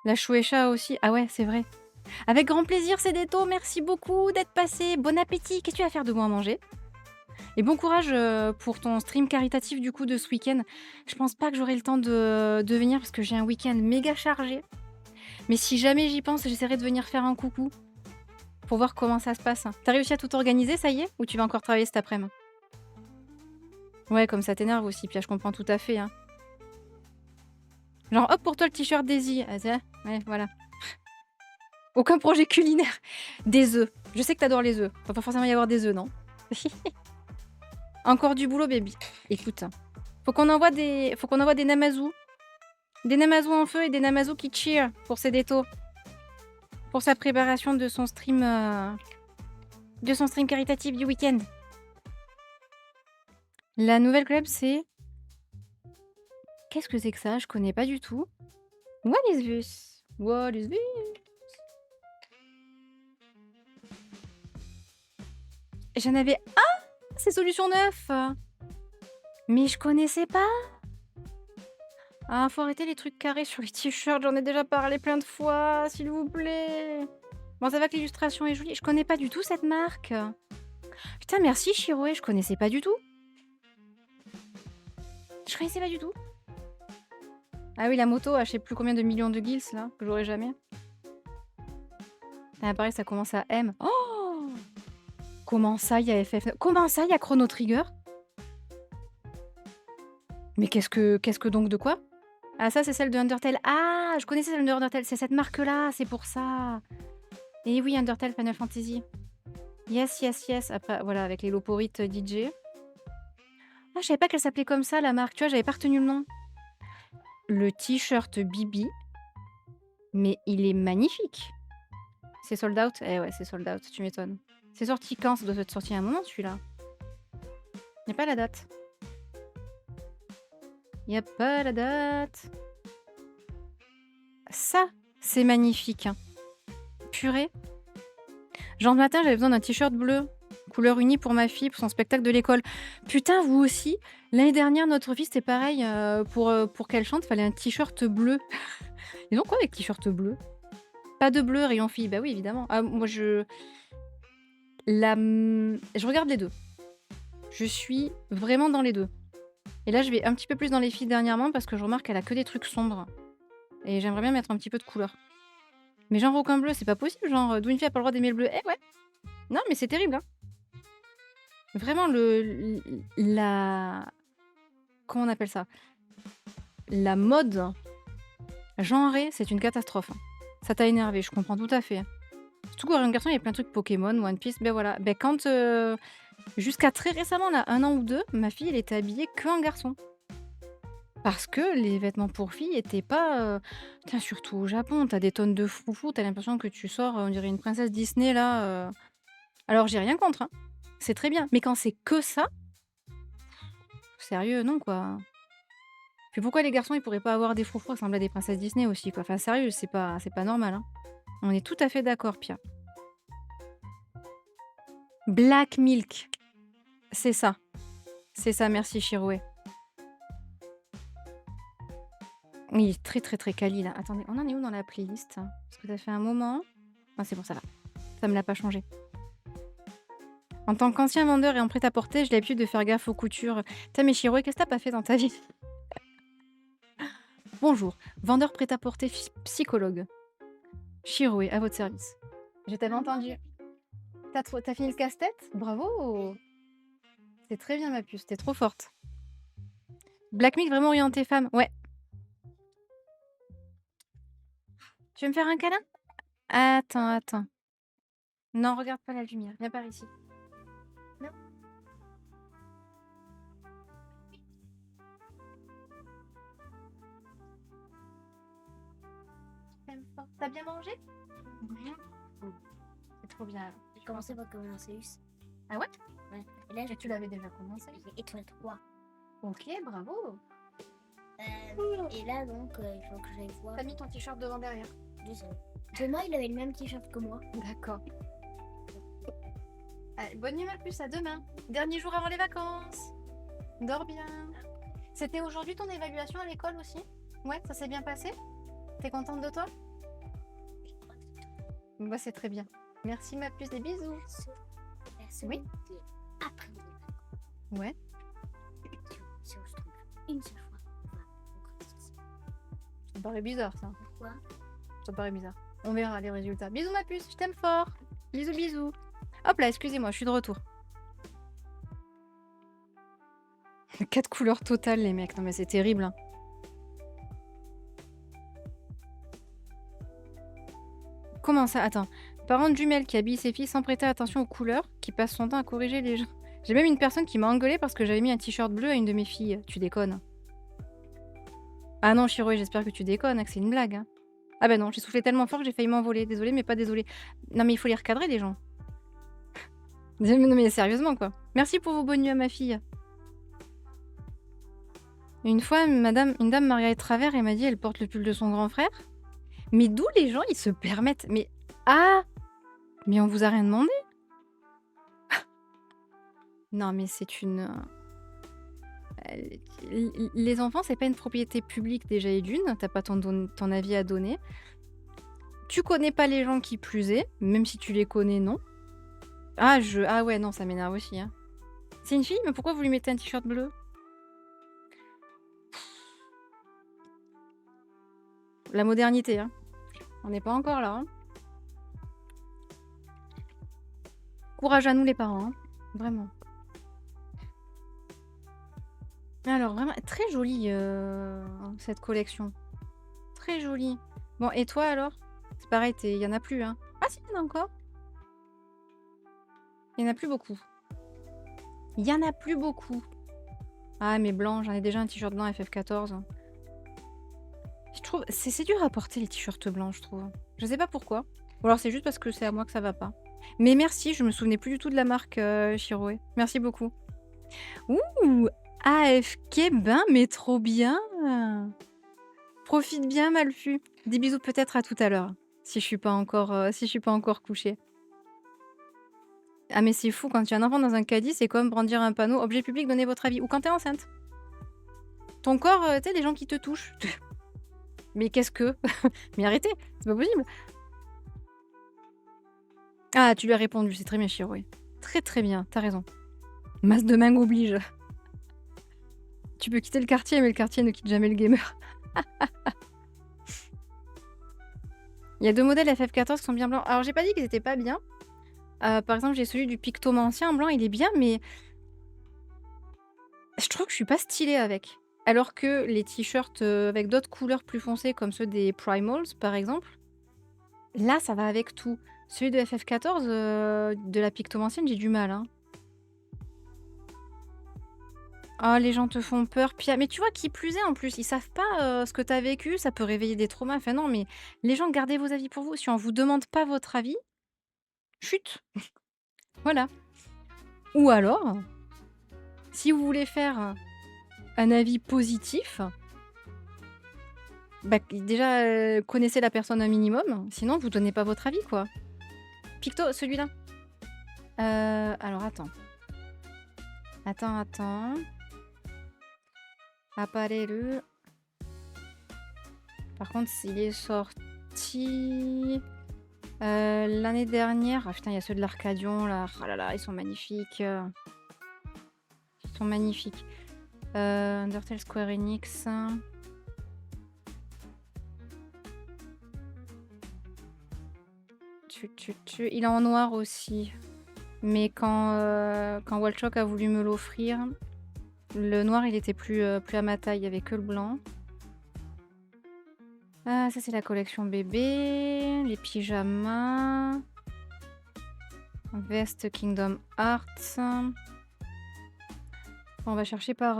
La Shueisha aussi. Ah ouais, c'est vrai. Avec grand plaisir, Cédéto, merci beaucoup d'être passé. Bon appétit. Qu'est-ce que tu vas faire de bon à manger? Et bon courage pour ton stream caritatif du coup de ce week-end. Je pense pas que j'aurai le temps de venir parce que j'ai un week-end méga chargé. Mais si jamais j'y pense, j'essaierai de venir faire un coucou pour voir comment ça se passe. T'as réussi à tout organiser, ça y est? Ou tu vas encore travailler cet après-midi? Ouais, comme ça t'énerve aussi, Pia, je comprends tout à fait, hein. Genre, hop, pour toi le t-shirt Daisy. Ah, tiens, ouais, voilà. Aucun projet culinaire. Des œufs. Je sais que t'adores les œufs. Il va pas forcément y avoir des œufs, non? Encore du boulot, baby. Écoute, faut qu'on envoie des namazous. Des namazous en feu et des namazous qui cheer pour ses détos. Pour sa préparation de son stream caritatif du week-end. La nouvelle club, c'est... Qu'est-ce que c'est que ça? Je connais pas du tout. What is this? What is this? J'en avais... Ah! C'est Solution 9. Mais je connaissais pas. Ah, faut arrêter les trucs carrés sur les t-shirts. J'en ai déjà parlé plein de fois, s'il vous plaît. Bon, ça va que l'illustration est jolie. Je connais pas du tout cette marque. Putain, merci Chiroé, je connaissais pas du tout. Je connaissais pas du tout. Ah oui, la moto à je sais plus combien de millions de gills, là, que j'aurai jamais. Ah, pareil, ça commence à M. Oh! Comment ça, il y a FF9? Comment ça, il y a Chrono Trigger? Mais qu'est-ce que donc de quoi? Ah, ça, c'est celle de Undertale. Ah, je connaissais celle de Undertale. C'est cette marque-là, c'est pour ça. Et oui, Undertale Final Fantasy. Yes, yes, yes. Après, voilà, avec les loporites DJ. Ah, je savais pas qu'elle s'appelait comme ça, la marque. Tu vois, j'avais pas retenu le nom. Le t-shirt Bibi. Mais il est magnifique. C'est sold out? Eh ouais, c'est sold out, tu m'étonnes. C'est sorti quand? Ça doit être sorti à un moment, celui-là. Y a pas la date. Y a pas la date. Ça, c'est magnifique. Hein. Purée. Genre, ce matin, j'avais besoin d'un t-shirt bleu, couleur unie pour ma fille, pour son spectacle de l'école. Putain, vous aussi. L'année dernière, notre fille, c'était pareil. Pour qu'elle chante, il fallait un t-shirt bleu. Ils ont quoi avec t-shirt bleu? Pas de bleu, rayon fille. Bah oui, évidemment. Ah, moi, je regarde les deux. Je suis vraiment dans les deux. Et là, je vais un petit peu plus dans les filles dernièrement parce que je remarque qu'elle a que des trucs sombres. Et j'aimerais bien mettre un petit peu de couleur. Mais genre aucun bleu, c'est pas possible. Genre, d'où une fille a pas le droit d'aimer le bleu? Eh ouais. Non, mais c'est terrible. Hein. Vraiment, comment on appelle ça? La mode genrée, c'est une catastrophe. Hein. Ça t'a énervé, je comprends tout à fait. Surtout qu'au Rayon Garçon, il y a plein de trucs Pokémon, One Piece, ben voilà. Ben quand, jusqu'à très récemment, là, 1 an ou 2, ma fille, elle était habillée qu'en garçon. Parce que les vêtements pour filles étaient pas... Tiens, surtout au Japon, t'as des tonnes de froufrous, t'as l'impression que tu sors, on dirait une princesse Disney, là. Alors, j'ai rien contre, hein. C'est très bien. Mais quand c'est que ça, sérieux, non, quoi. Puis pourquoi les garçons, ils pourraient pas avoir des froufrous ressemblent à des princesses Disney aussi, quoi. Enfin, sérieux, c'est pas normal, hein. On est tout à fait d'accord, Pia. Black Milk. C'est ça. C'est ça, merci Chiroué. Oui, très très très quali là. Attendez, on en est où dans la playlist? Parce que ça fait un moment. Ah, c'est bon, ça va. Ça me l'a pas changé. En tant qu'ancien vendeur et en prêt-à-porter, j'ai l'habitude de faire gaffe aux coutures. Putain, mais Chiroué, qu'est-ce que t'as pas fait dans ta vie? Bonjour, vendeur prêt-à-porter psychologue. Chiroué, à votre service. Je t'avais entendu. T'as fini le casse-tête? Bravo! C'est très bien, ma puce, t'es trop forte. Black Milk vraiment orienté femme? Ouais. Tu veux me faire un câlin? Attends. Non, regarde pas la lumière. Viens par ici. Non. T'as bien mangé? C'est trop bien. J'ai commencé par commencer. Ah ouais? Ouais. Et là, tu l'avais déjà commencé? j'ai étoile 3. Ok, bravo. Et là, donc, il faut que j'aille voir. T'as mis ton t-shirt devant derrière. Thomas, il avait le même t-shirt que moi. D'accord. Allez, bonne nuit, plus à demain. Dernier jour avant les vacances. Dors bien. C'était aujourd'hui ton évaluation à l'école aussi? Ouais, ça s'est bien passé? T'es contente de toi? Bah, c'est très bien. Merci, ma puce, des bisous. Oui. Après les vacances. Ouais. Si on se trompe une seule fois, on va concrétiser. Ça me paraît bizarre, ça. Pourquoi? Ça me paraît bizarre. On verra les résultats. Bisous, ma puce, je t'aime fort. Bisous, bisous. Hop là, excusez-moi, je suis de retour. 4 couleurs totales, les mecs. Non, mais c'est terrible. Hein. Comment ça? Attends. Parente jumelle qui habille ses filles sans prêter attention aux couleurs, qui passe son temps à corriger les gens. J'ai même une personne qui m'a engueulée parce que j'avais mis un t-shirt bleu à une de mes filles. Tu déconnes. Ah non, Chiroé, j'espère que tu déconnes, hein, que c'est une blague, hein. Ah bah non, j'ai soufflé tellement fort que j'ai failli m'envoler. Désolée, mais pas désolée. Non, mais il faut les recadrer, les gens. Non, mais sérieusement, quoi. Merci pour vos bonnes nuits à ma fille. Une fois, une dame m'a regardé de travers et m'a dit elle porte le pull de son grand frère. Mais d'où les gens, ils se permettent? Mais ah! Mais on vous a rien demandé? Non, mais c'est une. Les enfants, c'est pas une propriété publique déjà et d'une, t'as pas ton avis à donner. Tu connais pas les gens qui plus est, même si tu les connais, non. Ah ouais, non, ça m'énerve aussi, hein. C'est une fille, mais pourquoi vous lui mettez un t-shirt bleu? La modernité, hein. On n'est pas encore là, hein. Courage à nous les parents, hein. Vraiment. Alors vraiment très jolie, cette collection. Très jolie. Bon et toi alors? C'est pareil, il y en a plus, hein? Ah si, il y en a encore. Il y en a plus beaucoup. Il y en a plus beaucoup. Ah mais blanc, j'en ai déjà un t-shirt blanc FF14. Je trouve c'est dur à porter les t-shirts blancs, je trouve. Je sais pas pourquoi. Ou alors c'est juste parce que c'est à moi que ça va pas. Mais merci, je me souvenais plus du tout de la marque, Chiroé. Merci beaucoup. Ouh! AFK, ben mais trop bien! Profite bien Malfu. Des bisous peut-être à tout à l'heure, si je suis pas encore couchée. Ah mais c'est fou quand tu as un enfant dans un caddie, c'est comme brandir un panneau: «Objet public, donnez votre avis» ou quand tu es enceinte. Ton corps, tu sais les gens qui te touchent. Mais qu'est-ce que? Mais arrêtez, c'est pas possible. Ah tu lui as répondu, c'est très bien Chiroé. Très, très bien, tu as raison. Masse de main oblige. Tu peux quitter le quartier, mais le quartier ne quitte jamais le gamer. Il y a 2 modèles FF14 qui sont bien blancs. Alors j'ai pas dit qu'ils étaient pas bien. Par exemple, j'ai celui du Pictomancien en blanc, il est bien, mais je trouve que je suis pas stylée avec. Alors que les t-shirts, avec d'autres couleurs plus foncées comme ceux des Primals, par exemple, là, ça va avec tout. Celui de FF14, de la Pictomancienne, j'ai du mal, hein. Ah, les gens te font peur, Pia. Mais tu vois, qui plus est, en plus, ils savent pas, ce que tu as vécu, ça peut réveiller des traumas. Enfin non, mais les gens, gardez vos avis pour vous. Si on vous demande pas votre avis, chut! Voilà. Ou alors, si vous voulez faire un avis positif, bah, déjà, connaissez la personne un minimum, sinon vous donnez pas votre avis, quoi. Picto, celui-là. Alors attends. Attends. Apparelu. Par contre, il est sorti l'année dernière. Ah putain, il y a ceux de l'Arcadion là. Ah là là, ils sont magnifiques. Ils sont magnifiques. Undertale Square Enix. Il est en noir aussi. Mais quand Walchock a voulu me l'offrir, le noir il était plus à ma taille, il y avait que le blanc. Ah, ça c'est la collection bébé, les pyjamas, veste Kingdom Hearts. On va chercher par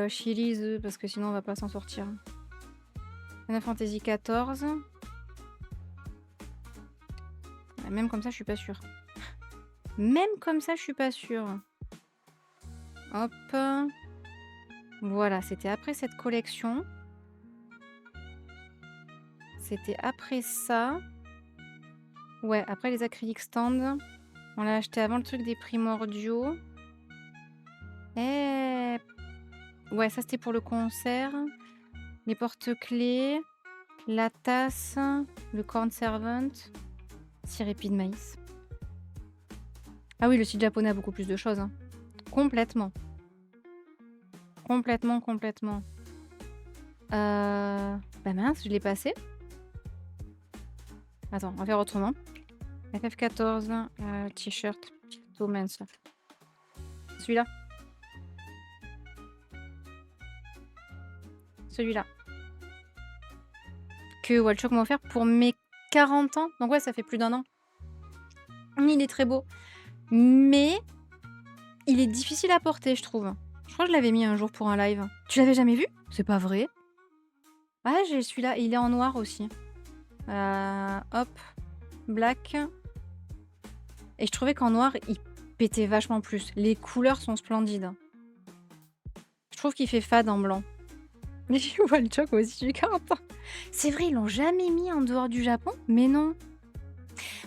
Chili's parce que sinon on va pas s'en sortir. Final Fantasy XIV. Même comme ça, je suis pas sûre. Même comme ça, je suis pas sûre. Hop. Voilà, c'était après cette collection. C'était après ça. Ouais, après les acryliques stand. On l'a acheté avant le truc des primordiaux. Et... ouais, ça c'était pour le concert. Les porte-clés. La tasse. Le corn servant. Sirépi de maïs. Ah oui, le site japonais a beaucoup plus de choses. Hein. Complètement. Complètement. Bah mince, je l'ai passé. Attends, on va faire autrement. FF14, t-shirt, Pictomans. Celui-là. Celui-là. Que Walchock m'a offert pour mes 40 ans, donc ouais, ça fait plus d'1 an. Il est très beau, mais il est difficile à porter, je trouve. Je crois que je l'avais mis un jour pour un live. Tu l'avais jamais vu? C'est pas vrai? Ah, j'ai celui-là, il est en noir aussi. Hop, black et je trouvais qu'en noir, il pétait vachement plus. Les couleurs sont splendides. Je trouve qu'il fait fade en blanc. Mais je vois le choc moi aussi, j'ai 40 ans. C'est vrai, ils l'ont jamais mis en dehors du Japon? Mais non.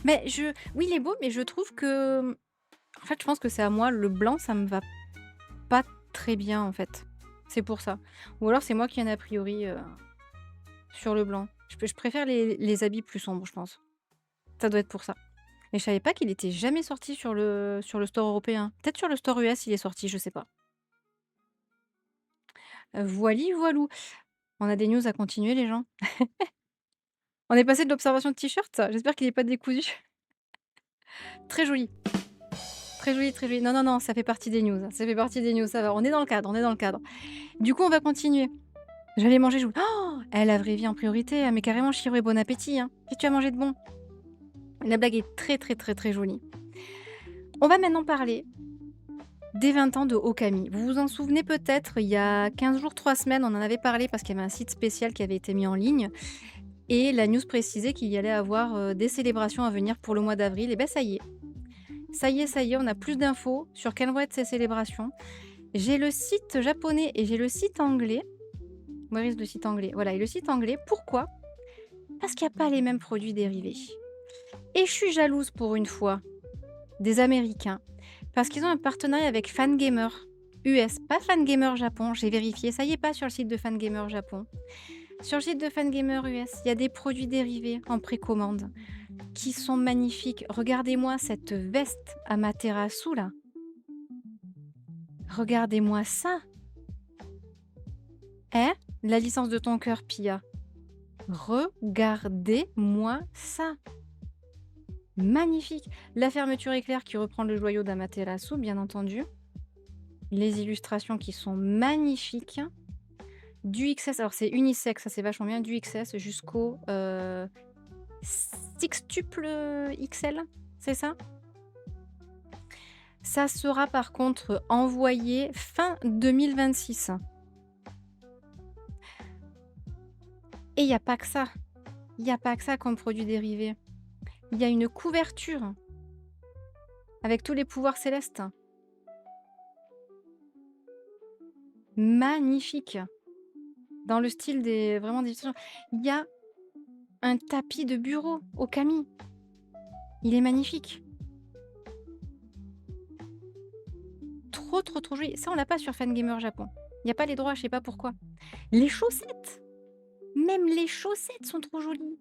Mais je oui, il est beau, mais je trouve que, en fait, je pense que c'est à moi, le blanc, ça me va pas très bien, en fait. C'est pour ça. Ou alors c'est moi qui ai un a priori, sur le blanc. Je préfère les habits plus sombres, je pense. Ça doit être pour ça. Mais je savais pas qu'il était jamais sorti sur le store européen. Peut-être sur le store US, il est sorti, je sais pas. Voili voilou. On a des news à continuer les gens? On est passé de l'observation de t-shirt? J'espère qu'il est pas décousu. Très joli, très joli, très joli. Non, non, non, ça fait partie des news, ça fait partie des news, ça va. On est dans le cadre, on est dans le cadre. Du coup, on va continuer. J'allais manger, je vous oh! La vraie vie en priorité, mais carrément Chiro et bon appétit, hein. Qu'est-ce que tu as mangé de bon? La blague est très, très, très, très jolie. On va maintenant parler des 20 ans de Okami. Vous vous en souvenez peut-être, il y a 15 jours, 3 semaines, on en avait parlé parce qu'il y avait un site spécial qui avait été mis en ligne et la news précisait qu'il y allait avoir, des célébrations à venir pour le mois d'avril et ben ça y est. Ça y est, on a plus d'infos sur quelles vont être ces célébrations. J'ai le site japonais et j'ai le site anglais. Where is le site anglais? Voilà et le site anglais, pourquoi? Parce qu'il y a pas les mêmes produits dérivés et je suis jalouse pour une fois des Américains parce qu'ils ont un partenariat avec Fangamer US, pas Fangamer Japon. J'ai vérifié, ça y est pas sur le site de Fangamer Japon. Sur le site de Fangamer US, il y a des produits dérivés en précommande qui sont magnifiques. Regardez-moi cette veste Amaterasu là. Regardez-moi ça. Hein? La licence de ton cœur, Pia. Regardez-moi ça. Magnifique. La fermeture éclair qui reprend le joyau d'Amaterasu, bien entendu. Les illustrations qui sont magnifiques. Du XS, alors c'est unisexe, ça c'est vachement bien. Du XS jusqu'au sextuple XL, c'est ça? Ça sera par contre envoyé fin 2026. Et il y a pas que ça. Il y a pas que ça comme produit dérivé. Il y a une couverture avec tous les pouvoirs célestes. Magnifique. Dans le style des vraiment des il y a un tapis de bureau Okami. Il est magnifique. Trop, trop, trop joli. Ça, on l'a pas sur Fangamer Japon. Il y a pas les droits, je sais pas pourquoi. Les chaussettes! Même les chaussettes sont trop jolies.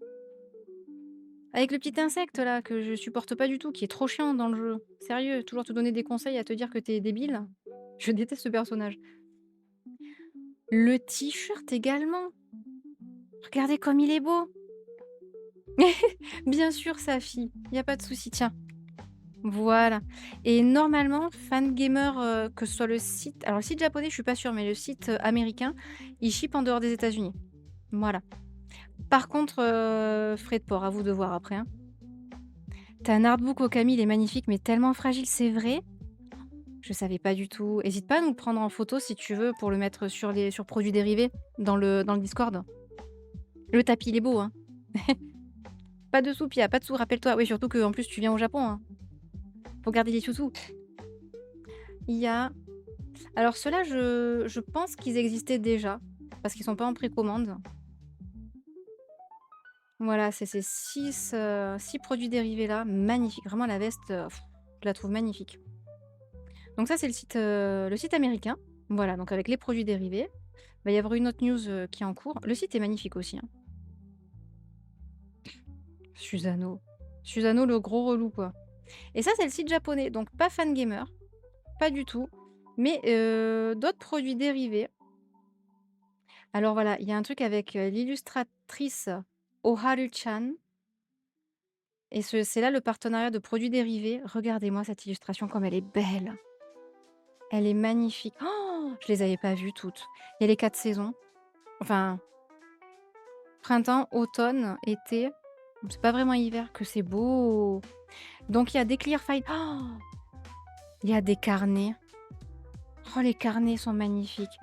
Avec le petit insecte là, que je supporte pas du tout, qui est trop chiant dans le jeu. Sérieux, toujours te donner des conseils à te dire que tu es débile. Je déteste ce personnage. Le t-shirt également. Regardez comme il est beau. Bien sûr, Safi, il y a pas de souci, tiens. Voilà et normalement, Fangamer, que ce soit le site alors le site japonais, je suis pas sûre, mais le site, américain, il ship en dehors des États-Unis. Voilà. Par contre, frais de port, à vous de voir après, hein. Tu as un artbook Okami, il est magnifique, mais tellement fragile, c'est vrai? Je savais pas du tout. Hésite pas à nous le prendre en photo si tu veux pour le mettre sur produits dérivés dans le Discord. Le tapis, il est beau, hein. Pas de sous, Pia, pas de sous, rappelle-toi. Oui, surtout qu'en plus tu viens au Japon, hein. Faut garder les sous-sous. Il y a alors ceux-là, je pense qu'ils existaient déjà parce qu'ils sont pas en précommande. Voilà, c'est ces 6 produits dérivés là, magnifiques. Vraiment la veste, je la trouve magnifique. Donc ça, c'est le site américain. Voilà, donc avec les produits dérivés. Il va y avoir une autre news, qui est en cours. Le site est magnifique aussi, hein. Susano. Susano le gros relou, quoi. Et ça, c'est le site japonais, donc pas Fangamer, pas du tout, mais d'autres produits dérivés. Alors voilà, il y a un truc avec, l'illustratrice Oharu-chan et c'est là le partenariat de produits dérivés. Regardez-moi cette illustration comme elle est belle. Elle est magnifique. Oh! Je les avais pas vues toutes. Il y a les 4 saisons. Enfin, printemps, automne, été. C'est pas vraiment hiver, que c'est beau. Donc il y a des clear files. Oh, il y a des carnets. Oh, les carnets sont magnifiques.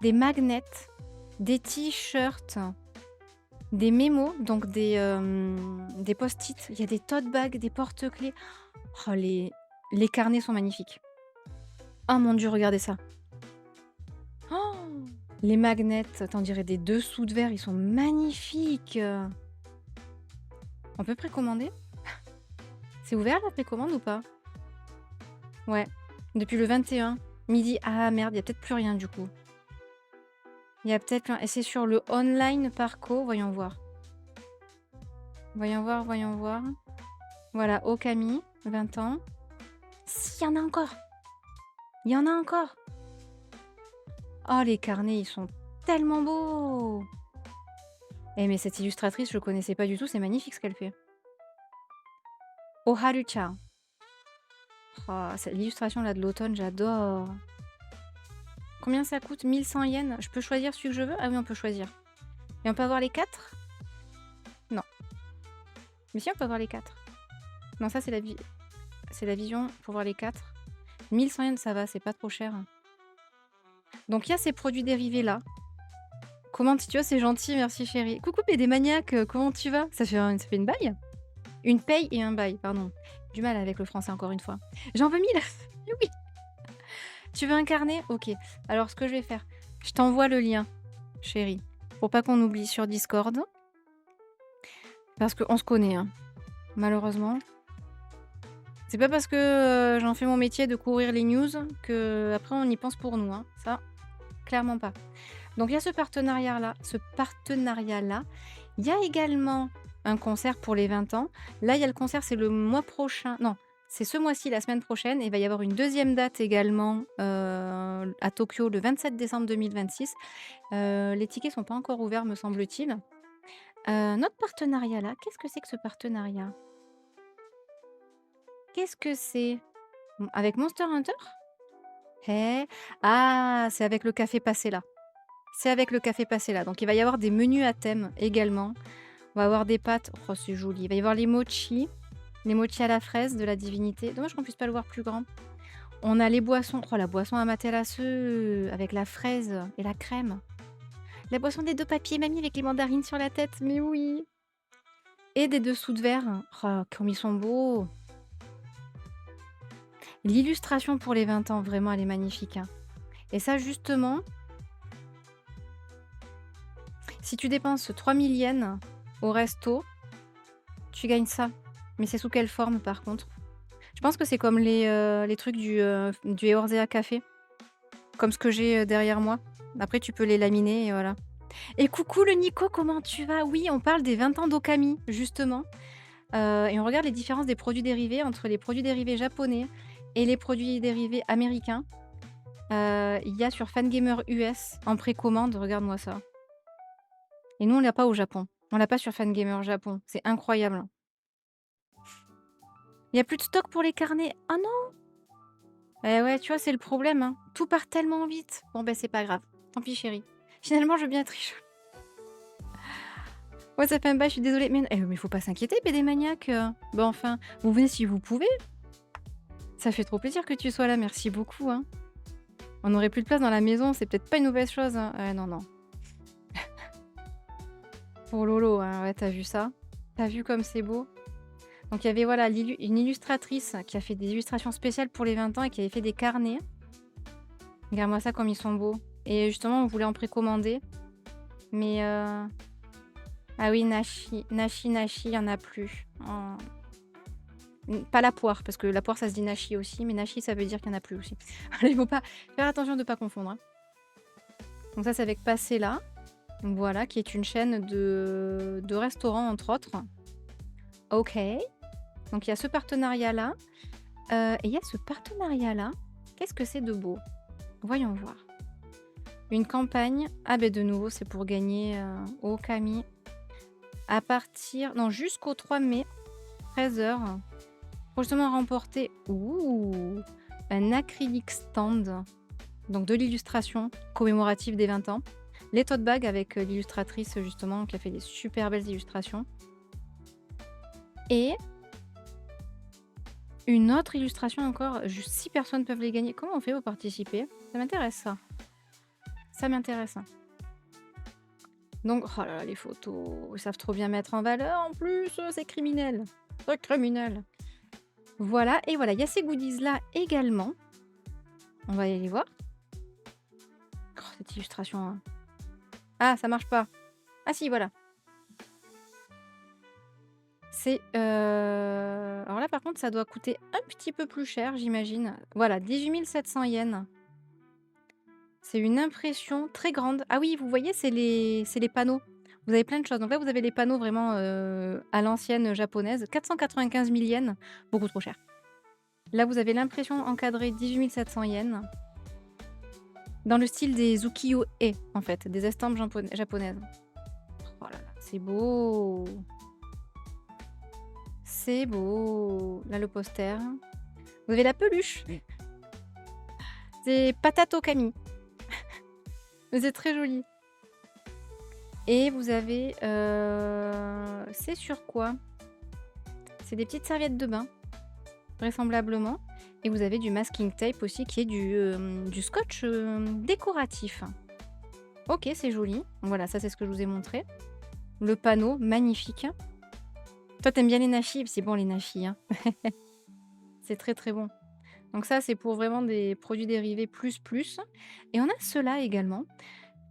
Des magnets, des t-shirts, des mémos, donc des post-it. Il y a des tote bags, des porte-clés. Oh, les carnets sont magnifiques. Oh mon Dieu, regardez ça. Oh, les magnets, t'en dirais des dessous de verre, ils sont magnifiques. On peut précommander? C'est ouvert la précommande ou pas? Ouais, depuis le 21 midi. Ah merde, il y a peut-être plus rien du coup. Il y a peut-être et c'est sur le online Parco, voyons voir. Voyons voir, voyons voir. Voilà, Okami, 20 ans. Si, il y en a encore. Il y en a encore. Oh, les carnets, ils sont tellement beaux. Eh, mais cette illustratrice, je connaissais pas du tout, c'est magnifique ce qu'elle fait. Oharu-chan. Oh, l'illustration là de l'automne, j'adore. Combien ça coûte? 1100 yens. Je peux choisir celui que je veux? Ah oui, on peut choisir. Et on peut avoir les 4? Non. Mais si, on peut avoir les 4. Non, ça, c'est la vision pour voir les 4. 1100 yens, ça va, c'est pas trop cher. Donc, il y a ces produits dérivés là. Comment tu vas? C'est gentil, merci chérie. Coucou, des maniaques, comment tu vas? Ça fait une bail? Une paye et un bail, pardon. Du mal avec le français, encore une fois. J'en veux 1000. Oui. Tu veux un carnet? Ok. Alors, ce que je vais faire, je t'envoie le lien, chérie, pour pas qu'on oublie sur Discord. Parce qu'on se connaît, hein. Malheureusement. C'est pas parce que j'en fais mon métier de courir les news que après on y pense pour nous, hein. Ça, clairement pas. Donc il y a ce partenariat-là. Il y a également un concert pour les 20 ans. Là, il y a le concert, c'est le mois prochain. Non, c'est ce mois-ci, la semaine prochaine. Et il va y avoir une deuxième date également à Tokyo le 27 décembre 2026. Les tickets sont pas encore ouverts, me semble-t-il. Notre partenariat là, qu'est-ce que c'est que ce partenariat? Qu'est-ce que c'est? Avec Monster Hunter? Eh, ah, c'est avec le café passé là. C'est avec le café passé là. Donc il va y avoir des menus à thème également. On va avoir des pâtes. Oh, c'est joli. Il va y avoir les mochis. Les mochis à la fraise de la divinité. Dommage qu'on puisse pas le voir plus grand. On a les boissons. Oh, la boisson Amaterasu avec la fraise et la crème. La boisson des 2 papiers mamie avec les mandarines sur la tête. Mais oui. Et des dessous de verre. Oh, comme ils sont beaux. L'illustration pour les 20 ans, vraiment, elle est magnifique, hein. Et ça, justement, si tu dépenses 3000 yens au resto, tu gagnes ça. Mais c'est sous quelle forme, par contre? Je pense que c'est comme les trucs du Eorzea Café, comme ce que j'ai derrière moi. Après, tu peux les laminer et voilà. Et coucou le Nico, comment tu vas? Oui, on parle des 20 ans d'Okami, justement. Et on regarde les différences des produits dérivés entre les produits dérivés japonais et les produits dérivés américains. Il y a sur Fangamer US en précommande, regarde-moi ça. Et nous, on l'a pas au Japon. On l'a pas sur Fangamer Japon. C'est incroyable. Il y a plus de stock pour les carnets. Ah non! Eh ouais, tu vois, c'est le problème, hein. Tout part tellement vite. Bon, ben, c'est pas grave. Tant pis, chérie. Finalement, je veux bien tricher. Ouais, ça fait un bail, je suis désolée. Mais faut pas s'inquiéter, PD Maniac. Bon, enfin, vous venez si vous pouvez. Ça fait trop plaisir que tu sois là, merci beaucoup, hein. On aurait plus de place dans la maison, c'est peut-être pas une mauvaise chose, hein. Non, non. Pour Lolo, hein, ouais, t'as vu ça? T'as vu comme c'est beau? Donc il y avait voilà une illustratrice qui a fait des illustrations spéciales pour les 20 ans et qui avait fait des carnets. Regarde-moi ça comme ils sont beaux. Et justement, on voulait en précommander. Mais ah oui, Nashi, il y en a plus. Pas la poire, parce que la poire ça se dit Nashi aussi, mais Nashi ça veut dire qu'il n'y en a plus aussi. Il faut pas faire attention de ne pas confondre, hein. Donc ça c'est avec Passela, voilà, qui est une chaîne de restaurants entre autres. Ok. Donc il y a ce partenariat-là. Et il y a ce partenariat-là. Qu'est-ce que c'est de beau? Voyons voir. Une campagne. Ah ben de nouveau, c'est pour gagner au Okami. À partir... Non, jusqu'au 3 mai, 13h. Pour justement remporter un acrylique stand. Donc de l'illustration commémorative des 20 ans. Les tote bags avec l'illustratrice justement qui a fait des super belles illustrations. Et une autre illustration encore, juste 6 personnes peuvent les gagner. Comment on fait pour participer? Ça m'intéresse ça. Ça m'intéresse. Donc, oh là là, les photos, ils savent trop bien mettre en valeur en plus, c'est criminel. C'est criminel. Voilà, et voilà, il y a ces goodies-là également. On va aller les voir. Oh, cette illustration, hein. Ah, ça marche pas. Ah si, voilà. C'est, alors là, par contre, ça doit coûter un petit peu plus cher, j'imagine. Voilà, 18 700 yens. C'est une impression très grande. Ah oui, vous voyez, c'est les panneaux. Vous avez plein de choses. Donc là, vous avez les panneaux vraiment, à l'ancienne japonaise, 495 000 yens, beaucoup trop cher. Là, vous avez l'impression encadrée, 18 700 yens, dans le style des ukiyo-e, en fait, des estampes japonaises. Oh là là, c'est beau! C'est beau! Là, le poster. Vous avez la peluche. C'est Patate Okami. Mais c'est très joli. Et vous avez, c'est sur quoi? C'est des petites serviettes de bain, vraisemblablement. Et vous avez du masking tape aussi, qui est du scotch décoratif. Ok, c'est joli. Voilà, ça c'est ce que je vous ai montré. Le panneau, magnifique. Toi, t'aimes bien les nashis? C'est bon les nashis, hein. C'est très très bon. Donc ça, c'est pour vraiment des produits dérivés plus plus. Et on a ceux-là également,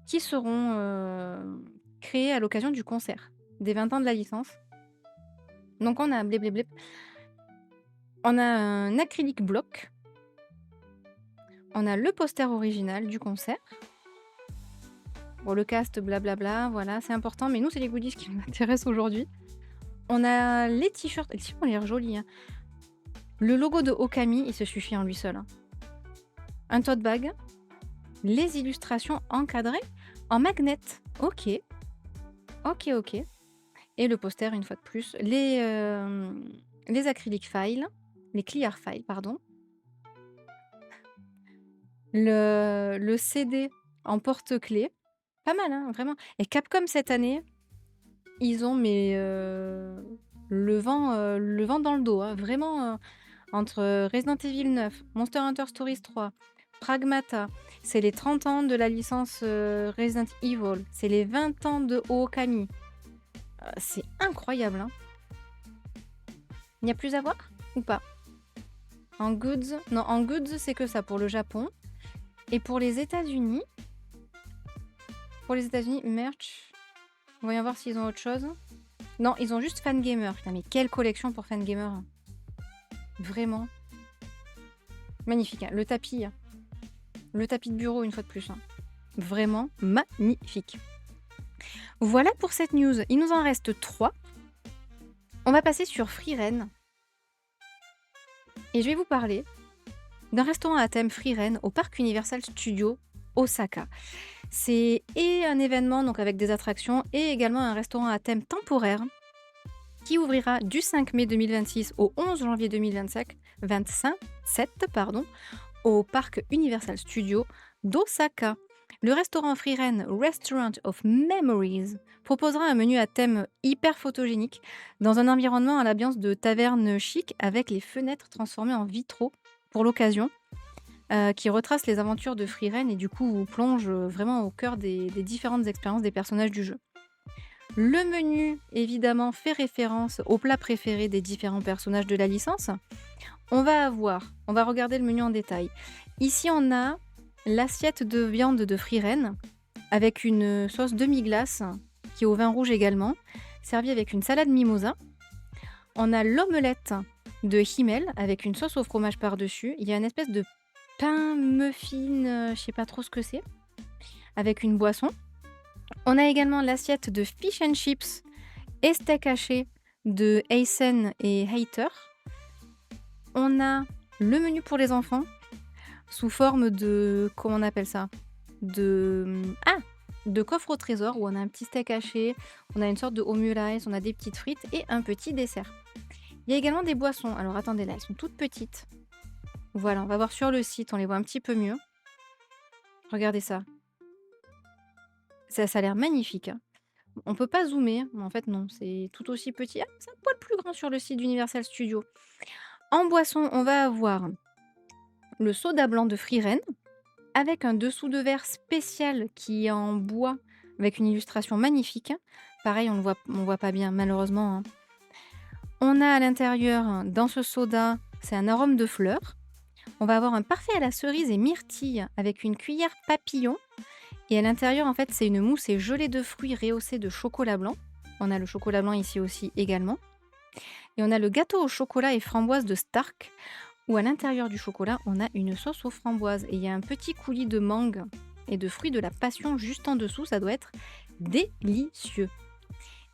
qui seront créés à l'occasion du concert des 20 ans de la licence. Donc on a blé blé blé. On a un acrylique bloc. On a le poster original du concert. Bon, le cast, blablabla, voilà, c'est important, mais nous, c'est les goodies qui nous intéressent aujourd'hui. On a les t-shirts, les t-shirts ont l'air jolis, hein. Le logo de Okami, il se suffit en lui seul, hein. Un tote bag, les illustrations encadrées en magnet. Ok, ok, ok. Et le poster, une fois de plus. Les acrylic files, les clear files, pardon. Le CD en porte-clés. Pas mal, hein, vraiment. Et Capcom, cette année, ils ont le vent dans le dos, hein. Vraiment, entre Resident Evil 9, Monster Hunter Stories 3, Pragmata, c'est les 30 ans de la licence Resident Evil, c'est les 20 ans de Okami. C'est incroyable, hein. Il n'y a plus à voir ou pas? En goods, non, en goods, c'est que ça pour le Japon. Et pour les États-Unis, merch, voyons voir s'ils ont autre chose. Non, ils ont juste Fangamer. Putain, mais quelle collection pour Fangamer! Vraiment. Magnifique, hein. Le tapis, hein. Le tapis de bureau, une fois de plus, hein. Vraiment magnifique. Voilà pour cette news. Il nous en reste 3. On va passer sur Frieren. Et je vais vous parler d'un restaurant à thème Frieren au parc Universal Studios Osaka. C'est un événement donc avec des attractions et également un restaurant à thème temporaire qui ouvrira du 5 mai 2026 au 11 janvier 2027 au parc Universal Studios d'Osaka. Le restaurant Frieren Restaurant of Memories proposera un menu à thème hyper photogénique dans un environnement à l'ambiance de taverne chic avec les fenêtres transformées en vitraux pour l'occasion, qui retrace les aventures de Frieren et du coup vous plonge vraiment au cœur des différentes expériences des personnages du jeu. Le menu, évidemment, fait référence aux plats préférés des différents personnages de la licence. On va regarder le menu en détail. Ici, on a l'assiette de viande de Frieren avec une sauce demi-glace qui est au vin rouge également, servie avec une salade mimosa. On a l'omelette de Himmel avec une sauce au fromage par-dessus. Il y a une espèce de pain muffin, je sais pas trop ce que c'est, avec une boisson. On a également l'assiette de fish and chips et steak haché de Eisen et Hater. On a le menu pour les enfants sous forme de, comment on appelle ça, de coffre au trésor où on a un petit steak haché, on a une sorte de omurice, on a des petites frites et un petit dessert. Il y a également des boissons. Alors attendez, là, elles sont toutes petites. Voilà, on va voir sur le site, on les voit un petit peu mieux. Regardez ça. Ça a l'air magnifique, hein. On peut pas zoomer, mais en fait non, c'est tout aussi petit. Ah, c'est un poil plus grand sur le site d'Universal Studios. En boisson, on va avoir le soda blanc de Freeren avec un dessous de verre spécial qui est en bois avec une illustration magnifique. Pareil, on voit pas bien malheureusement, hein. On a à l'intérieur, dans ce soda, c'est un arôme de fleurs. On va avoir un parfait à la cerise et myrtille avec une cuillère papillon. Et à l'intérieur, en fait, c'est une mousse et gelée de fruits rehaussée de chocolat blanc. On a le chocolat blanc ici aussi également. Et on a le gâteau au chocolat et framboise de Stark, où à l'intérieur du chocolat, on a une sauce aux framboises. Et il y a un petit coulis de mangue et de fruits de la passion juste en dessous. Ça doit être délicieux.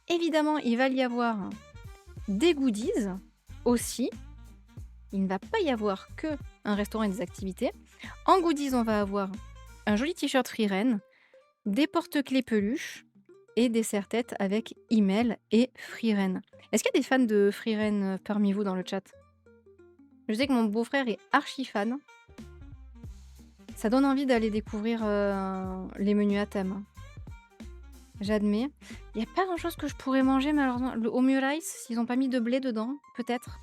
Évidemment, il va y avoir des goodies aussi. Il ne va pas y avoir que un restaurant et des activités. En goodies, on va avoir un joli t-shirt Freeren, des porte-clés peluches et des serre-têtes avec email et Freeren. Est-ce qu'il y a des fans de Freeren parmi vous dans le chat? Je sais que mon beau-frère est archi fan. Ça donne envie d'aller découvrir les menus à thème. J'admets. Il n'y a pas grand-chose que je pourrais manger malheureusement. Le homu rice, s'ils n'ont pas mis de blé dedans, peut-être.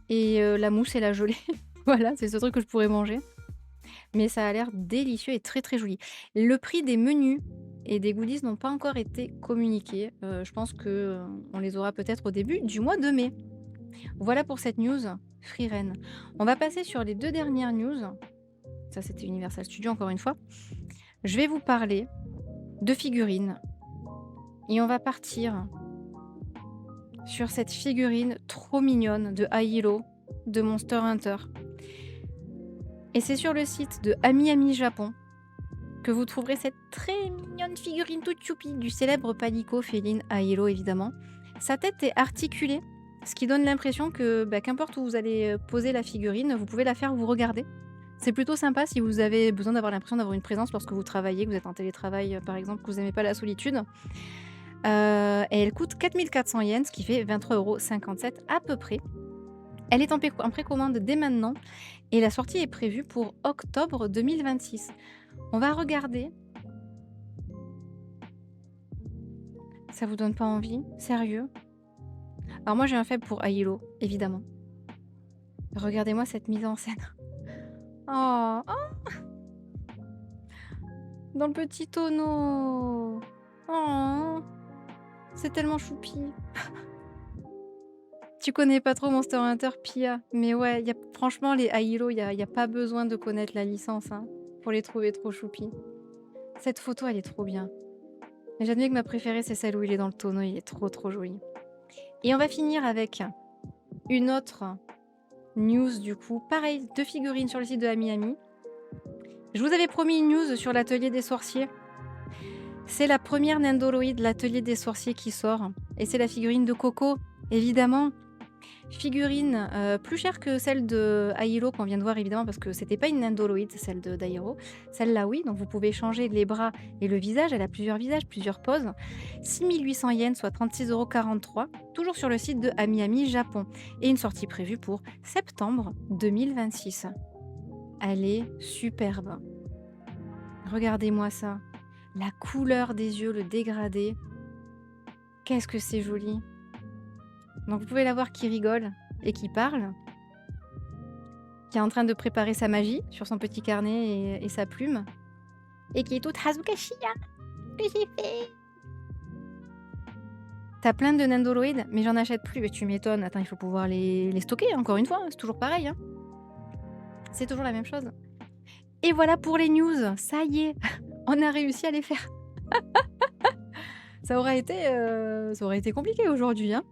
Et la mousse et la gelée. Voilà, c'est ce truc que je pourrais manger. Mais ça a l'air délicieux et très très joli. Le prix des menus et des goodies n'ont pas encore été communiqués. Je pense que on les aura peut-être au début du mois de mai. Voilà pour cette news Freeren. On va passer sur les 2 dernières news. Ça, c'était Universal Studios encore une fois. Je vais vous parler de figurines et on va partir sur cette figurine trop mignonne de Airo de Monster Hunter. Et c'est sur le site de Ami Japon que vous trouverez cette très mignonne figurine toute choupi du célèbre palico féline Airo évidemment. Sa tête est articulée, ce qui donne l'impression que qu'importe où vous allez poser la figurine, vous pouvez la faire vous regarder. C'est plutôt sympa si vous avez besoin d'avoir l'impression d'avoir une présence lorsque vous travaillez, que vous êtes en télétravail par exemple, que vous n'aimez pas la solitude. Et elle coûte 4400 yens, ce qui fait 23,57 € à peu près. Elle est en précommande dès maintenant et la sortie est prévue pour octobre 2026. On va regarder. Ça vous donne pas envie? Sérieux? Alors moi j'ai un faible pour Ailo, évidemment. Regardez-moi cette mise en scène. Oh, oh, dans le petit tonneau. Oh, c'est tellement choupi. Tu connais pas trop Monster Hunter, Pia. Mais ouais, franchement, les Ailo, il y a pas besoin de connaître la licence hein, pour les trouver trop choupis. Cette photo, elle est trop bien. Mais j'admets que ma préférée, c'est celle où il est dans le tonneau. Il est trop, trop joli. Et on va finir avec une autre news, du coup. Pareil, 2 figurines sur le site de Ami. Je vous avais promis une news sur l'atelier des sorciers. C'est la première Nendoroid de l'atelier des sorciers qui sort. Et c'est la figurine de Coco, évidemment. Figurine plus chère que celle de Airo qu'on vient de voir évidemment parce que c'était pas une Nendoroid, celle d'Airo. Celle-là oui, donc vous pouvez changer les bras et le visage, elle a plusieurs visages, plusieurs poses. 6800 yens, soit 36,43 €, toujours sur le site de Ami Japon. Et une sortie prévue pour septembre 2026. Elle est superbe. Regardez-moi ça. La couleur des yeux, le dégradé. Qu'est-ce que c'est joli. Donc vous pouvez la voir qui rigole et qui parle, qui est en train de préparer sa magie sur son petit carnet et sa plume, et qui est toute Hazukashiya, que j'ai fait. T'as plein de Nendoroid, mais j'en achète plus. Et tu m'étonnes. Attends, il faut pouvoir les stocker, encore une fois. C'est toujours pareil. Hein. C'est toujours la même chose. Et voilà pour les news. Ça y est, on a réussi à les faire. Ça aurait été compliqué aujourd'hui. Hein.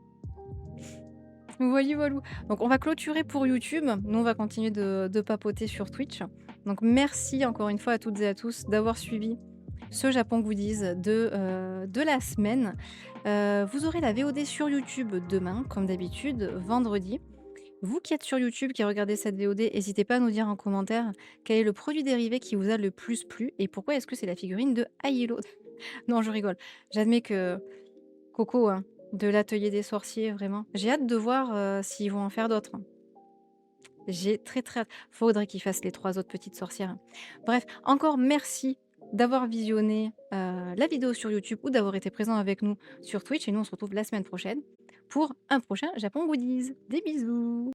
Voilà. Donc on va clôturer pour YouTube. Nous, on va continuer de papoter sur Twitch. Donc merci encore une fois à toutes et à tous d'avoir suivi ce Japon Goodies de la semaine. Vous aurez la VOD sur YouTube demain, comme d'habitude, vendredi. Vous qui êtes sur YouTube, qui regardez cette VOD, n'hésitez pas à nous dire en commentaire quel est le produit dérivé qui vous a le plus plu et pourquoi est-ce que c'est la figurine de Ailo. Non, je rigole. J'admets que Coco, hein, de l'atelier des sorciers, vraiment. J'ai hâte de voir s'ils vont en faire d'autres. J'ai très très hâte. Faudrait qu'ils fassent les 3 autres petites sorcières. Bref, encore merci d'avoir visionné, la vidéo sur YouTube ou d'avoir été présent avec nous sur Twitch et nous on se retrouve la semaine prochaine pour un prochain Japon Goodies. Des bisous.